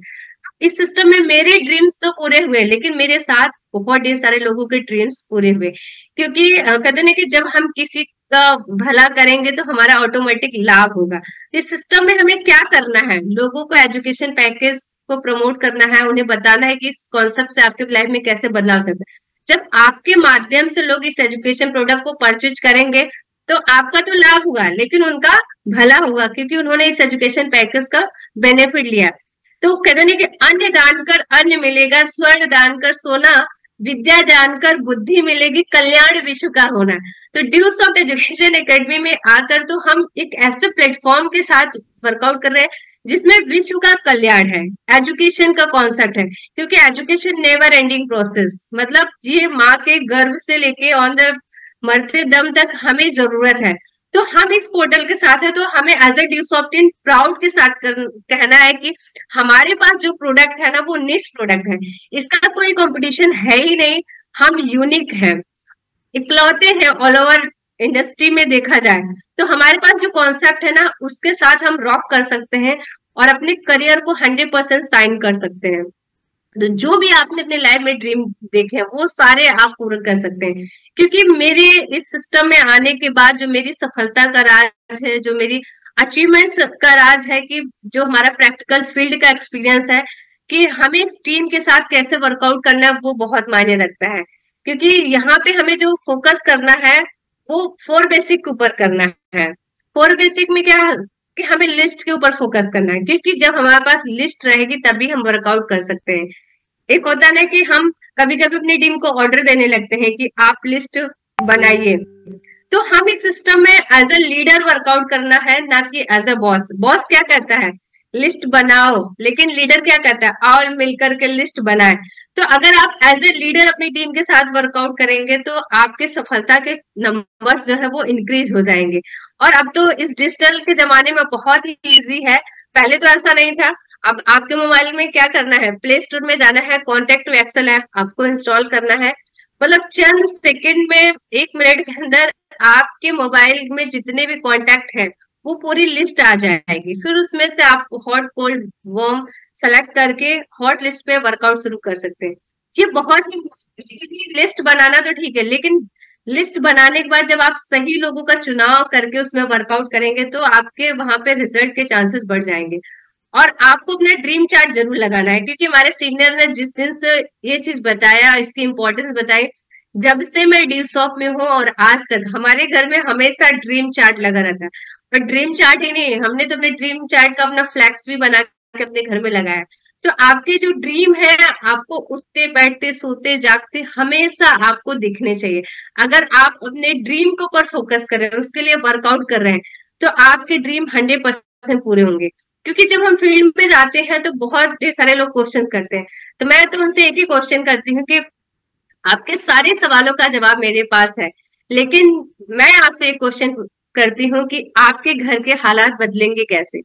इस सिस्टम में मेरे ड्रीम्स तो पूरे हुए, लेकिन मेरे साथ बहुत ढेर सारे लोगों के ड्रीम्स पूरे हुए। क्योंकि कहते हैं कि जब हम किसी का भला करेंगे तो हमारा ऑटोमेटिक लाभ होगा। इस सिस्टम में हमें क्या करना है? लोगों को एजुकेशन पैकेज को प्रमोट करना है, उन्हें बताना है कि इस कॉन्सेप्ट से आपके लाइफ में कैसे बदलाव सकता है। जब आपके माध्यम से लोग इस एजुकेशन प्रोडक्ट को परचेज करेंगे तो आपका तो लाभ होगा, लेकिन उनका भला होगा, क्योंकि उन्होंने इस एजुकेशन पैकेज का बेनिफिट लिया। तो कहते हैं कि अन्न दान कर अन्न मिलेगा, स्वर्ण दान कर सोना, विद्या दान कर बुद्धि मिलेगी, कल्याण विश्व का होना। तो ड्यूस ऑफ एजुकेशन एकेडमी में आकर तो हम एक ऐसे प्लेटफॉर्म के साथ वर्कआउट कर रहे हैं जिसमें विश्व का कल्याण है, एजुकेशन का कॉन्सेप्ट है। क्योंकि एजुकेशन नेवर एंडिंग प्रोसेस, मतलब ये माँ के गर्भ से लेके ऑन द मरते दम तक हमें जरूरत है। तो हम इस पोर्टल के साथ है तो हमें एज ए ड्यूसॉफ्टिन प्राउड के साथ कहना है कि हमारे पास जो प्रोडक्ट है ना वो निश प्रोडक्ट है, इसका कोई कंपटीशन है ही नहीं, हम यूनिक है, इकलौते हैं ऑल ओवर इंडस्ट्री में देखा जाए। तो हमारे पास जो कॉन्सेप्ट है ना उसके साथ हम रॉक कर सकते हैं और अपने करियर को 100% साइन कर सकते हैं। तो जो भी आपने अपने लाइफ में ड्रीम देखे हैं वो सारे आप पूरे कर सकते हैं। क्योंकि मेरे इस सिस्टम में आने के बाद जो मेरी सफलता का राज है, जो मेरी अचीवमेंट्स का राज है, कि जो हमारा प्रैक्टिकल फील्ड का एक्सपीरियंस है कि हमें इस टीम के साथ कैसे वर्कआउट करना है, वो बहुत मायने रखता है। क्योंकि यहाँ पे हमें जो फोकस करना है वो 4 बेसिक के ऊपर करना है। 4 बेसिक में क्या कि हमें लिस्ट के ऊपर फोकस करना है, क्योंकि जब हमारे पास लिस्ट रहेगी तभी हम वर्कआउट कर सकते हैं। एक होता है ना कि हम कभी कभी अपनी टीम को ऑर्डर देने लगते हैं कि आप लिस्ट बनाइए, तो हम इस सिस्टम में एज ए लीडर वर्कआउट करना है, ना कि एज ए बॉस। बॉस क्या कहता है? लिस्ट बनाओ, लेकिन लीडर क्या कहता है? आओ मिलकर के लिस्ट बनाए। तो अगर आप एज ए लीडर अपनी टीम के साथ वर्कआउट करेंगे तो आपके सफलता के नंबर्स जो है वो इंक्रीज हो जाएंगे। और अब तो इस डिजिटल के जमाने में बहुत ही इजी है, पहले तो ऐसा नहीं था। अब आपके मोबाइल में क्या करना है? प्ले स्टोर में जाना है, कॉन्टेक्ट टू एक्सेल ऐप आपको इंस्टॉल करना है, मतलब चंद सेकंड में 1 मिनट के अंदर आपके मोबाइल में जितने भी कॉन्टेक्ट है वो पूरी लिस्ट आ जाएगी। फिर उसमें से आप हॉट कोल्ड वार्म सेलेक्ट करके हॉट लिस्ट पे वर्कआउट शुरू कर सकते हैं। ये बहुत ही लिस्ट बनाना तो ठीक है, लेकिन लिस्ट बनाने के बाद जब आप सही लोगों का चुनाव करके उसमें वर्कआउट करेंगे तो आपके वहां पे रिजल्ट के चांसेस बढ़ जाएंगे। और आपको अपना ड्रीम चार्ट जरूर लगाना है, क्योंकि हमारे सीनियर ने जिस दिन से ये चीज बताया, इसकी इंपॉर्टेंस बताई, जब से मैं ड्यूसॉफ्ट में हूँ और आज तक हमारे घर में हमेशा ड्रीम चार्ट लगा रहता है। और ड्रीम चार्ट ही नहीं, हमने तो अपने ड्रीम चार्ट का अपना फ्लैक्स भी बना के अपने घर में लगाया। तो आपके जो ड्रीम है आपको उठते बैठते सोते जागते हमेशा आपको दिखने चाहिए। अगर आप अपने ड्रीम के ऊपर फोकस कर रहे हैं, उसके लिए वर्कआउट कर रहे हैं, तो आपके ड्रीम 100% पूरे होंगे। क्योंकि जब हम फील्ड में जाते हैं तो बहुत ढेर सारे लोग क्वेश्चन करते हैं, तो मैं तो उनसे एक ही क्वेश्चन करती हूँ कि आपके सारे सवालों का जवाब मेरे पास है, लेकिन मैं आपसे एक क्वेश्चन करती हूँ कि आपके घर के हालात बदलेंगे कैसे,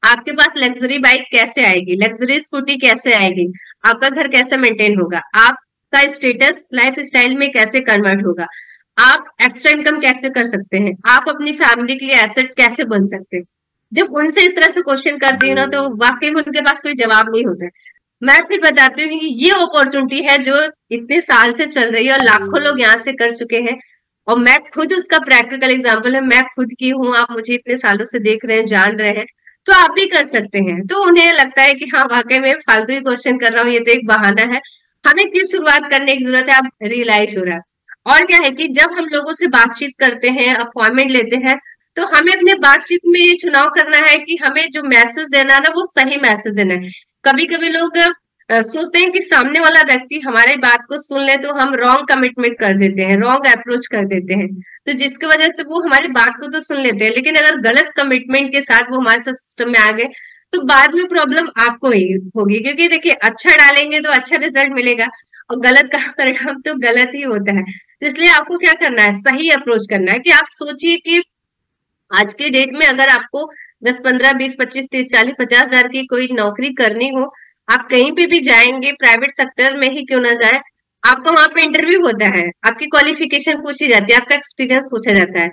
आपके पास लग्जरी बाइक कैसे आएगी, लग्जरी स्कूटी कैसे आएगी, आपका घर कैसे मेंटेन होगा, आपका स्टेटस लाइफ स्टाइल में कैसे कन्वर्ट होगा, आप एक्स्ट्रा इनकम कैसे कर सकते हैं, आप अपनी फैमिली के लिए एसेट कैसे बन सकते हैं। जब उनसे इस तरह से क्वेश्चन करती हूँ ना, तो वाकई में उनके पास कोई जवाब नहीं होता है। मैं फिर बताती हूँ कि ये अपॉर्चुनिटी है जो इतने साल से चल रही है और लाखों लोग यहाँ से कर चुके हैं, और मैं खुद उसका प्रैक्टिकल एग्जाम्पल है। मैं खुद की हूँ, आप मुझे इतने सालों से देख रहे हैं, जान रहे हैं, तो आप भी कर सकते हैं। तो उन्हें लगता है कि हाँ वाकई में फालतू ही क्वेश्चन कर रहा हूँ, ये तो एक बहाना है, हमें क्यों शुरुआत करने की जरूरत है, अब रियलाइज हो रहा है। और क्या है कि जब हम लोगों से बातचीत करते हैं, अपॉइंटमेंट लेते हैं, तो हमें अपने बातचीत में ये चुनाव करना है कि हमें जो मैसेज देना है ना, वो सही मैसेज देना है। कभी कभी लोग सोचते हैं कि सामने वाला व्यक्ति हमारे बात को सुन ले, तो हम रॉन्ग कमिटमेंट कर देते हैं, रॉन्ग अप्रोच कर देते हैं, तो जिसकी वजह से वो हमारी बात को तो सुन लेते हैं, लेकिन अगर गलत कमिटमेंट के साथ वो हमारे साथ सिस्टम में आ गए, तो बाद में प्रॉब्लम आपको ही होगी। क्योंकि देखिए, अच्छा डालेंगे तो अच्छा रिजल्ट मिलेगा, और गलत का परिणाम तो गलत ही होता है। तो इसलिए आपको क्या करना है, सही अप्रोच करना है। कि आप सोचिए कि आज के डेट में अगर आपको 10, 15, 20, 25, 30, 40, 50 हजार की कोई नौकरी करनी हो, आप कहीं पे भी जाएंगे, प्राइवेट सेक्टर में ही क्यों ना जाए, आपका वहां पे इंटरव्यू होता है, आपकी क्वालिफिकेशन पूछी जाती है, आपका एक्सपीरियंस पूछा जाता है।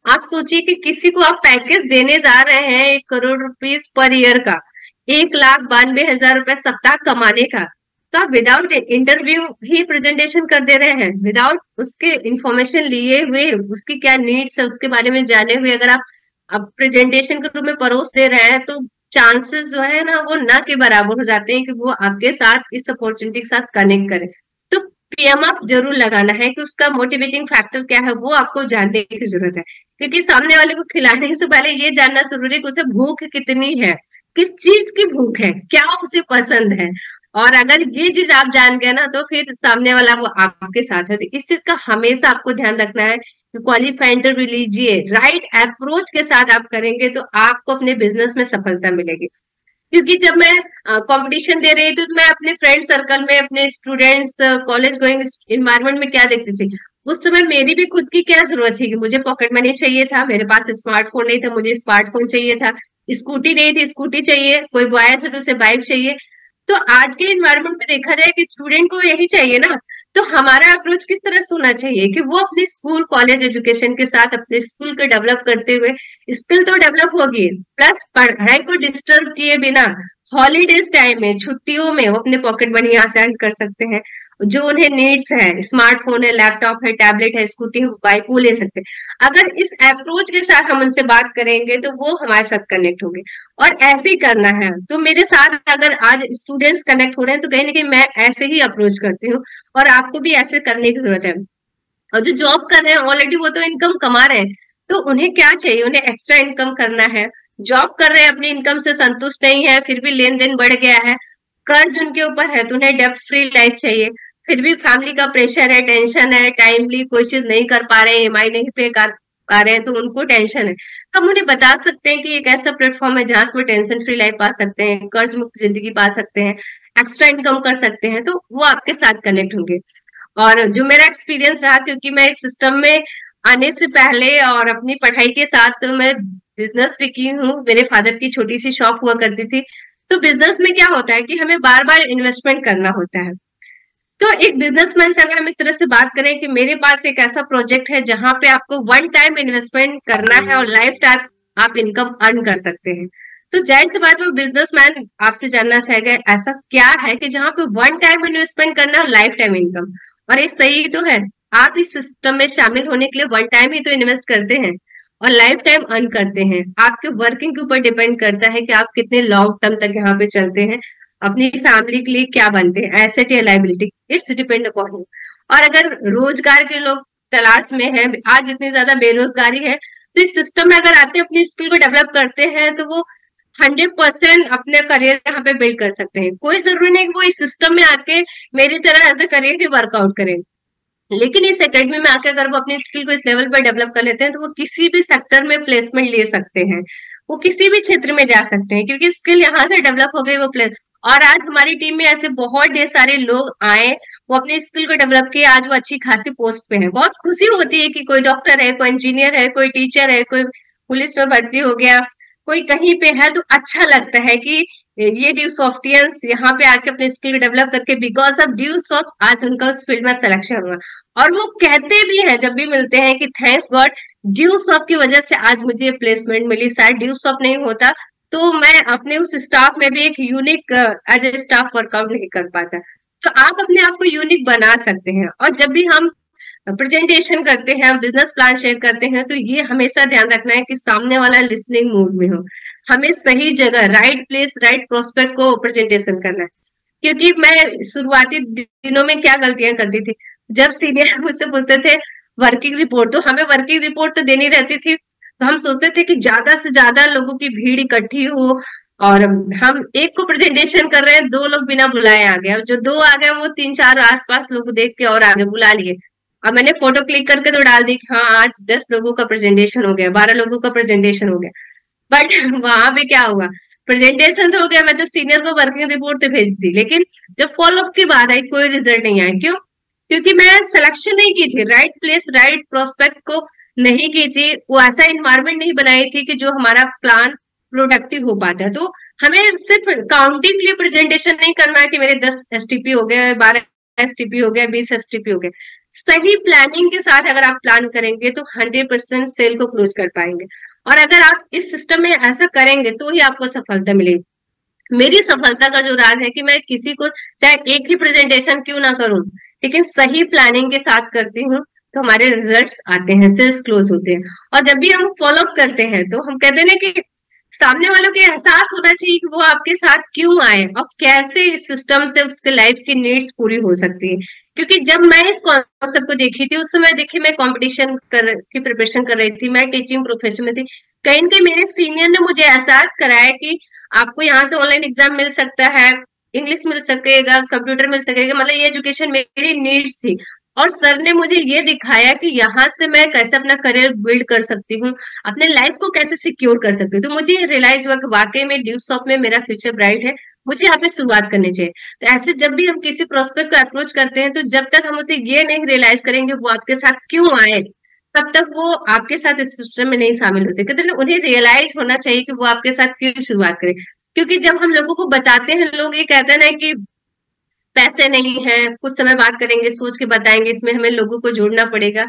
आप सोचिए कि किसी को आप पैकेज देने जा रहे हैं 1 करोड़ रुपीज पर ईयर का, 1,92,000 रुपए सप्ताह कमाने का, तो आप विदाउट इंटरव्यू ही प्रेजेंटेशन कर दे रहे हैं, विदाउट उसके इंफॉर्मेशन लिए हुए, उसकी क्या नीड्स है उसके बारे में जाने हुए अगर आप प्रेजेंटेशन के रूप में परोस दे रहे हैं, तो चांसेस जो है ना वो ना के बराबर हो जाते हैं कि वो आपके साथ इस अपॉर्चुनिटी के साथ कनेक्ट करे। तो पीएम आप जरूर लगाना है कि उसका मोटिवेटिंग फैक्टर क्या है, वो आपको जानने की जरूरत है। क्योंकि सामने वाले को खिलाने से पहले ये जानना जरूरी है कि उसे भूख कितनी है, किस चीज की भूख है, क्या उसे पसंद है। और अगर ये चीज आप जान गए ना, तो फिर सामने वाला वो आपके साथ है। तो इस चीज का हमेशा आपको ध्यान रखना है कि क्वालिफाई इंटरव्यू लीजिए, राइट अप्रोच के साथ आप करेंगे तो आपको अपने बिजनेस में सफलता मिलेगी। क्योंकि जब मैं कंपटीशन दे रही थी, तो मैं अपने फ्रेंड सर्कल में, अपने स्टूडेंट्स, कॉलेज गोइंग इन्वायरमेंट में क्या देखती थी, उस समय मेरी भी खुद की क्या जरूरत थी कि मुझे पॉकेट मनी चाहिए था, मेरे पास स्मार्टफोन नहीं था, मुझे स्मार्टफोन चाहिए था, स्कूटी नहीं थी, स्कूटी चाहिए, कोई बॉय है तो उसे बाइक चाहिए। तो आज के इन्वायरमेंट में देखा जाए कि स्टूडेंट को यही चाहिए ना, तो हमारा अप्रोच किस तरह से होना चाहिए कि वो अपने स्कूल कॉलेज एजुकेशन के साथ अपने स्कूल को डेवलप करते हुए, स्किल तो डेवलप होगी, प्लस पढ़ाई को डिस्टर्ब किए बिना हॉलीडेज टाइम में, छुट्टियों में वो अपने पॉकेट मनी यहाँ से अर्न कर सकते हैं। जो उन्हें नीड्स है, स्मार्टफोन है, लैपटॉप है, टैबलेट है, स्कूटी है, बाइक, वो ले सकते हैं। अगर इस अप्रोच के साथ हम उनसे बात करेंगे तो वो हमारे साथ कनेक्ट होंगे, और ऐसे ही करना है। तो मेरे साथ अगर आज स्टूडेंट्स कनेक्ट हो रहे हैं, तो कहीं ना कहीं मैं ऐसे ही अप्रोच करती हूँ, और आपको भी ऐसे करने की जरूरत है। और जो जॉब कर रहे हैं ऑलरेडी, वो तो इनकम कमा रहे हैं, तो उन्हें क्या चाहिए, उन्हें एक्स्ट्रा इनकम करना है। जॉब कर रहे हैं, अपनी इनकम से संतुष्ट नहीं है, फिर भी लेन देन बढ़ गया है, कर्ज उनके ऊपर है, तो उन्हें डेब्ट फ्री लाइफ चाहिए। फिर भी फैमिली का प्रेशर है, टेंशन है, टाइमली कोई चीज नहीं कर पा रहे हैं, ईएमआई नहीं पे कर पा रहे हैं, तो उनको टेंशन है। हम उन्हें बता सकते हैं कि एक ऐसा प्लेटफॉर्म है जहां से वो टेंशन फ्री लाइफ पा सकते हैं, कर्ज मुक्त जिंदगी पा सकते हैं, एक्स्ट्रा इनकम कर सकते हैं, तो वो आपके साथ कनेक्ट होंगे। और जो मेरा एक्सपीरियंस रहा, क्योंकि मैं इस सिस्टम में आने से पहले और अपनी पढ़ाई के साथ मैं बिजनेस भी की हूँ, मेरे फादर की छोटी सी शॉप हुआ करती थी। तो बिजनेस में क्या होता है कि हमें बार बार इन्वेस्टमेंट करना होता है। तो एक बिजनेसमैन से अगर हम इस तरह से बात करें कि मेरे पास एक ऐसा प्रोजेक्ट है जहां पे आपको वन टाइम इन्वेस्टमेंट करना है और लाइफ टाइम आप इनकम अर्न कर सकते हैं, तो जाहिर सी बात है वो बिजनेसमैन आपसे जानना चाहेगा ऐसा क्या है कि जहां पे वन टाइम इन्वेस्टमेंट करना है और लाइफ टाइम इनकम। और ये सही तो है, आप इस सिस्टम में शामिल होने के लिए वन टाइम ही तो इन्वेस्ट करते हैं और लाइफ टाइम अर्न करते हैं। आपके वर्किंग के ऊपर डिपेंड करता है कि आप कितने लॉन्ग टर्म तक यहाँ पे चलते हैं, अपनी फैमिली के लिए क्या बनते हैं, एसेट या liability, it's depend upon you. और अगर रोजगार के लोग तलाश में है, आज इतनी ज्यादा बेरोजगारी है, तो इस सिस्टम में अगर आते हैं, अपनी स्किल को डेवलप करते हैं, तो वो 100% अपने करियर यहाँ पे बिल्ड कर सकते हैं। कोई जरूरी नहीं कि वो इस सिस्टम में आके मेरी तरह ऐसा करियर ही वर्कआउट करें, लेकिन इस एकेडमी में आके अगर वो अपनी स्किल को इस लेवल पर डेवलप कर लेते हैं, तो वो किसी भी सेक्टर में प्लेसमेंट ले सकते हैं, वो किसी भी क्षेत्र में जा सकते हैं, क्योंकि स्किल यहाँ से डेवलप हो गई, वो प्लेस। और आज हमारी टीम में ऐसे बहुत ढेर सारे लोग आए, वो अपने स्किल को डेवलप किए, आज वो अच्छी खासी पोस्ट पे है। बहुत खुशी होती है कि कोई डॉक्टर है, कोई इंजीनियर है, कोई टीचर है, कोई पुलिस में भर्ती हो गया, कोई कहीं पे है, तो अच्छा लगता है कि ये ड्यू सॉफ्टियंस यहाँ पे आके अपने स्किल डेवलप करके बिकॉज ऑफ ड्यू सॉफ्ट आज उनका उस फील्ड में सिलेक्शन हुआ। और वो कहते भी हैं जब भी मिलते हैं कि थैंक्स गॉड ड्यू सॉफ्ट की वजह से आज मुझे ये प्लेसमेंट मिली, शायद ड्यू सॉफ्ट नहीं होता तो मैं अपने उस स्टाफ में भी एक unique as a staff workout नहीं कर पाता। तो आप अपने आप को यूनिक बना सकते हैं। और जब भी हम प्रेजेंटेशन करते हैं, बिजनेस प्लान शेयर करते हैं, तो ये हमेशा ध्यान रखना है कि सामने वाला लिसनिंग मूड में हो, हमें सही जगह, राइट प्लेस, राइट प्रोस्पेक्ट को प्रेजेंटेशन करना है। क्योंकि मैं शुरुआती दिनों में क्या गलतियां करती थी, जब सीनियर मुझसे पूछते थे वर्किंग रिपोर्ट, तो हमें वर्किंग रिपोर्ट तो देनी रहती थी, तो हम सोचते थे कि ज्यादा से ज्यादा लोगों की भीड़ इकट्ठी हो और हम एक को प्रेजेंटेशन कर रहे हैं, 2 लोग बिना बुलाए आ गए, जो 2 आ गए वो 3-4 आसपास लोग देख के और आगे बुला लिए। अब मैंने फोटो क्लिक करके तो डाल दी कि हाँ आज 10 लोगों का प्रेजेंटेशन हो गया, 12 लोगों का प्रेजेंटेशन हो गया, बट वहां पे क्या हुआ, प्रेजेंटेशन तो हो गया, मैं तो सीनियर को वर्किंग रिपोर्ट तो भेज दी, लेकिन जब फॉलोअप की बात आई कोई रिजल्ट नहीं आया। क्यों? क्योंकि मैं सिलेक्शन नहीं की थी, राइट प्लेस राइट प्रोस्पेक्ट को नहीं की थी, वो ऐसा इन्वायरमेंट नहीं बनाई थी कि जो हमारा प्लान प्रोडक्टिव हो पाता है। तो हमें सिर्फ काउंटिंग के लिए प्रेजेंटेशन नहीं करना है कि मेरे 10 एसटीपी हो गए, 12 एसटीपी हो गए, 20 एसटीपी हो गए। सही प्लानिंग के साथ अगर आप प्लान करेंगे तो 100% सेल को क्लोज कर पाएंगे। और अगर आप इस सिस्टम में ऐसा करेंगे तो ही आपको सफलता मिलेगी। मेरी सफलता का जो राज है कि मैं किसी को चाहे एक ही प्रेजेंटेशन क्यों ना करूं, लेकिन सही प्लानिंग के साथ करती हूँ तो हमारे रिजल्ट्स आते हैं, सेल्स क्लोज होते हैं। और जब भी हम फॉलो अप करते हैं तो हम कहते हैं ना कि सामने वालों को एहसास होना चाहिए कि वो आपके साथ क्यों आए और कैसे इस सिस्टम से उसके लाइफ की नीड्स पूरी हो सकती है। क्योंकि जब मैं इस कॉन्सेप्ट को देखी थी उस समय देखिए मैं कंपटीशन की प्रिपरेशन कर रही थी, मैं टीचिंग प्रोफेशन में थी, कहीं न कहीं मेरे सीनियर ने मुझे एहसास कराया कि आपको यहाँ से ऑनलाइन एग्जाम मिल सकता है, इंग्लिश मिल सकेगा, कंप्यूटर मिल सकेगा, मतलब ये एजुकेशन मेरी नीड्स थी। और सर ने मुझे ये दिखाया कि यहाँ से मैं कैसे अपना करियर बिल्ड कर सकती हूँ, अपने लाइफ को कैसे सिक्योर कर सकती हूँ। तो मुझे रियलाइज हुआ कि वाकई में ड्यू सॉफ्ट में मेरा फ्यूचर ब्राइट है, मुझे यहाँ पे शुरुआत करनी चाहिए। तो ऐसे जब भी हम किसी प्रोस्पेक्ट को अप्रोच करते हैं तो जब तक हम उसे ये नहीं रियलाइज करेंगे वो आपके साथ क्यों आए, तब तक वो आपके साथ इस सिस्टम में नहीं शामिल होते। कहते हैं उन्हें रियलाइज होना चाहिए कि वो आपके साथ क्यों शुरुआत करें। क्योंकि जब हम लोगों को बताते हैं, लोग ये कहते हैं ना कि पैसे नहीं है, कुछ समय बात करेंगे, सोच के बताएंगे, इसमें हमें लोगों को जोड़ना पड़ेगा।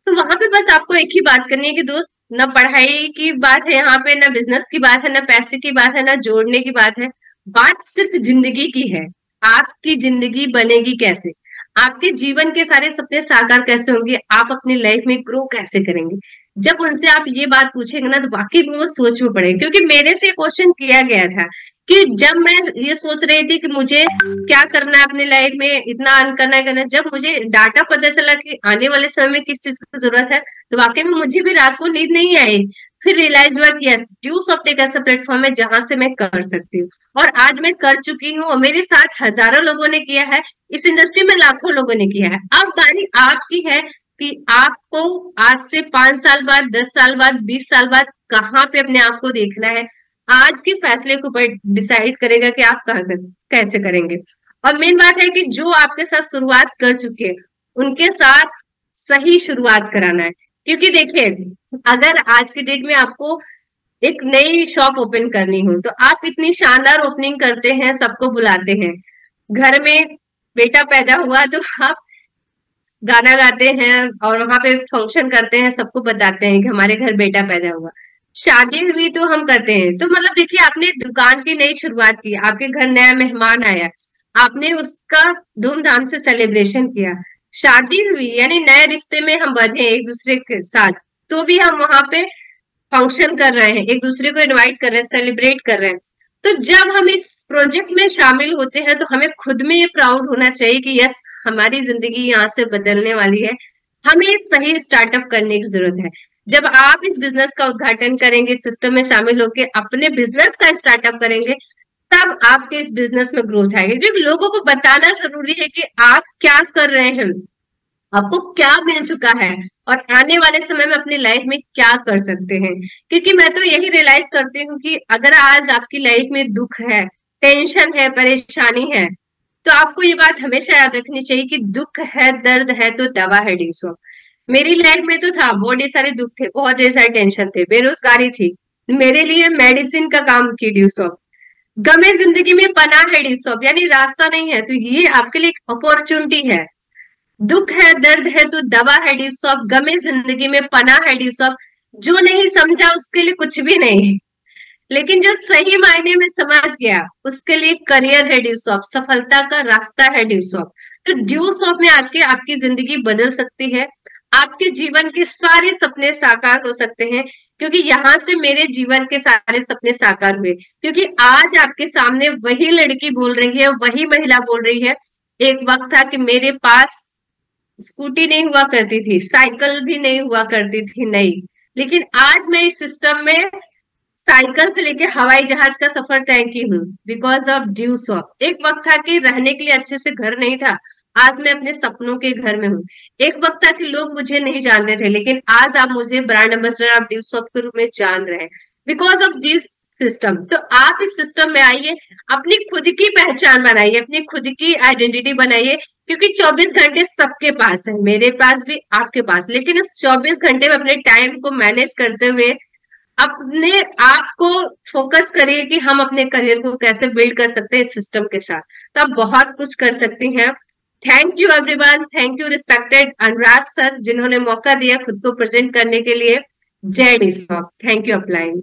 तो वहां पे बस आपको एक ही बात करनी है कि दोस्त, ना पढ़ाई की बात है यहाँ पे, ना बिजनेस की बात है, ना पैसे की बात है, ना जोड़ने की बात है, बात सिर्फ जिंदगी की है। आपकी जिंदगी बनेगी कैसे, आपके जीवन के सारे सपने साकार कैसे होंगे, आप अपनी लाइफ में ग्रो कैसे करेंगे। जब उनसे आप ये बात पूछेंगे ना तो वाकई में वो सोच में पड़ेगा। क्योंकि मेरे से क्वेश्चन किया गया था कि जब मैं ये सोच रही थी कि मुझे क्या करना है अपनी लाइफ में, इतना अर्न करना है, जब मुझे डाटा पता चला कि आने वाले समय में किस चीज की जरूरत है, तो वाकई में मुझे भी रात को नींद नहीं आई। फिर रियलाइज हुआ कि यस, ड्यू सॉफ्ट एक ऐसा प्लेटफॉर्म है जहां से मैं कर सकती हूँ, और आज मैं कर चुकी हूँ और मेरे साथ हजारों लोगों ने किया है, इस इंडस्ट्री में लाखों लोगों ने किया है। अब बारी आपकी है कि आपको आज से 5 साल बाद, 10 साल बाद, 20 साल बाद कहाँ पे अपने आप को देखना है। आज के फैसले को डिसाइड करेगा कि आप कैसे करेंगे। और मेन बात है कि जो आपके साथ शुरुआत कर चुके हैं उनके साथ सही शुरुआत कराना है। क्योंकि देखिए, अगर आज की डेट में आपको एक नई शॉप ओपन करनी हो तो आप इतनी शानदार ओपनिंग करते हैं, सबको बुलाते हैं। घर में बेटा पैदा हुआ तो आप गाना गाते हैं और वहां पे फंक्शन करते हैं, सबको बताते हैं कि हमारे घर बेटा पैदा हुआ। शादी हुई तो हम करते हैं। तो मतलब देखिए, आपने दुकान की नई शुरुआत की, आपके घर नया मेहमान आया, आपने उसका धूमधाम से सेलिब्रेशन किया। शादी हुई यानी नए रिश्ते में हम बंधे एक दूसरे के साथ, तो भी हम वहां पे फंक्शन कर रहे हैं, एक दूसरे को इनवाइट कर रहे हैं, सेलिब्रेट कर रहे हैं। तो जब हम इस प्रोजेक्ट में शामिल होते हैं तो हमें खुद में ये प्राउड होना चाहिए कि यस, हमारी जिंदगी यहाँ से बदलने वाली है, हमें सही स्टार्टअप करने की जरूरत है। जब आप इस बिजनेस का उद्घाटन करेंगे, सिस्टम में शामिल होकर अपने बिजनेस का स्टार्टअप करेंगे, तब आपके इस बिजनेस में ग्रोथ आएगी। क्योंकि लोगों को बताना जरूरी है कि आप क्या कर रहे हैं, आपको क्या मिल चुका है और आने वाले समय में अपनी लाइफ में क्या कर सकते हैं। क्योंकि मैं तो यही रियलाइज करती हूँ कि अगर आज आपकी लाइफ में दुख है, टेंशन है, परेशानी है, तो आपको ये बात हमेशा याद रखनी चाहिए कि दुख है, दर्द है तो दवा है ड्यूसो। मेरी लाइफ में तो था, बहुत ढेर सारे दुख थे, बहुत ढेर सारे टेंशन थे, बेरोजगारी थी, मेरे लिए मेडिसिन का काम की ड्यूसो। गमे जिंदगी में पनाह है ड्यूसो, यानी रास्ता नहीं है तो ये आपके लिए एक अपॉर्चुनिटी है। दुख है, दर्द है तो दवा है ड्यूसो, गमे जिंदगी में पनाह है ड्यूसो। जो नहीं समझा उसके लिए कुछ भी नहीं, लेकिन जो सही मायने में समझ गया उसके लिए करियर है ड्यूसॉप, सफलता का रास्ता है ड्यूसॉप। तो ड्यूसॉप में आके आपकी जिंदगी बदल सकती है, आपके जीवन के सारे सपने साकार हो सकते हैं, क्योंकि यहाँ से मेरे जीवन के सारे सपने साकार हुए, क्योंकि आज आपके सामने वही लड़की बोल रही है, वही महिला बोल रही है। एक वक्त था कि मेरे पास स्कूटी नहीं हुआ करती थी, साइकिल भी नहीं हुआ करती थी, नहीं, लेकिन आज मैं इस सिस्टम में साइकिल से लेके हवाई जहाज का सफर तय की हूँ, बिकॉज ऑफ ड्यू सॉप। एक वक्त था कि रहने के लिए अच्छे से घर नहीं था, आज मैं अपने सपनों के घर में हूँ। एक वक्त था कि लोग मुझे नहीं जानते थे, लेकिन आज आप मुझे brand ambassador of due shop के रूप में जान रहे हैं, बिकॉज ऑफ दिस सिस्टम। तो आप इस सिस्टम में आइए, अपनी खुद की पहचान बनाइए, अपनी खुद की आइडेंटिटी बनाइए, क्योंकि 24 घंटे सबके पास है, मेरे पास भी, आपके पास, लेकिन उस 24 घंटे में अपने टाइम को मैनेज करते हुए अपने आप को फोकस करिए कि हम अपने करियर को कैसे बिल्ड कर सकते हैं इस सिस्टम के साथ, तो आप बहुत कुछ कर सकती हैं। Thank you everyone, thank you respected Anurag sir, जिन्होंने मौका दिया खुद को प्रेजेंट करने के लिए। जय D shop, thank you upline.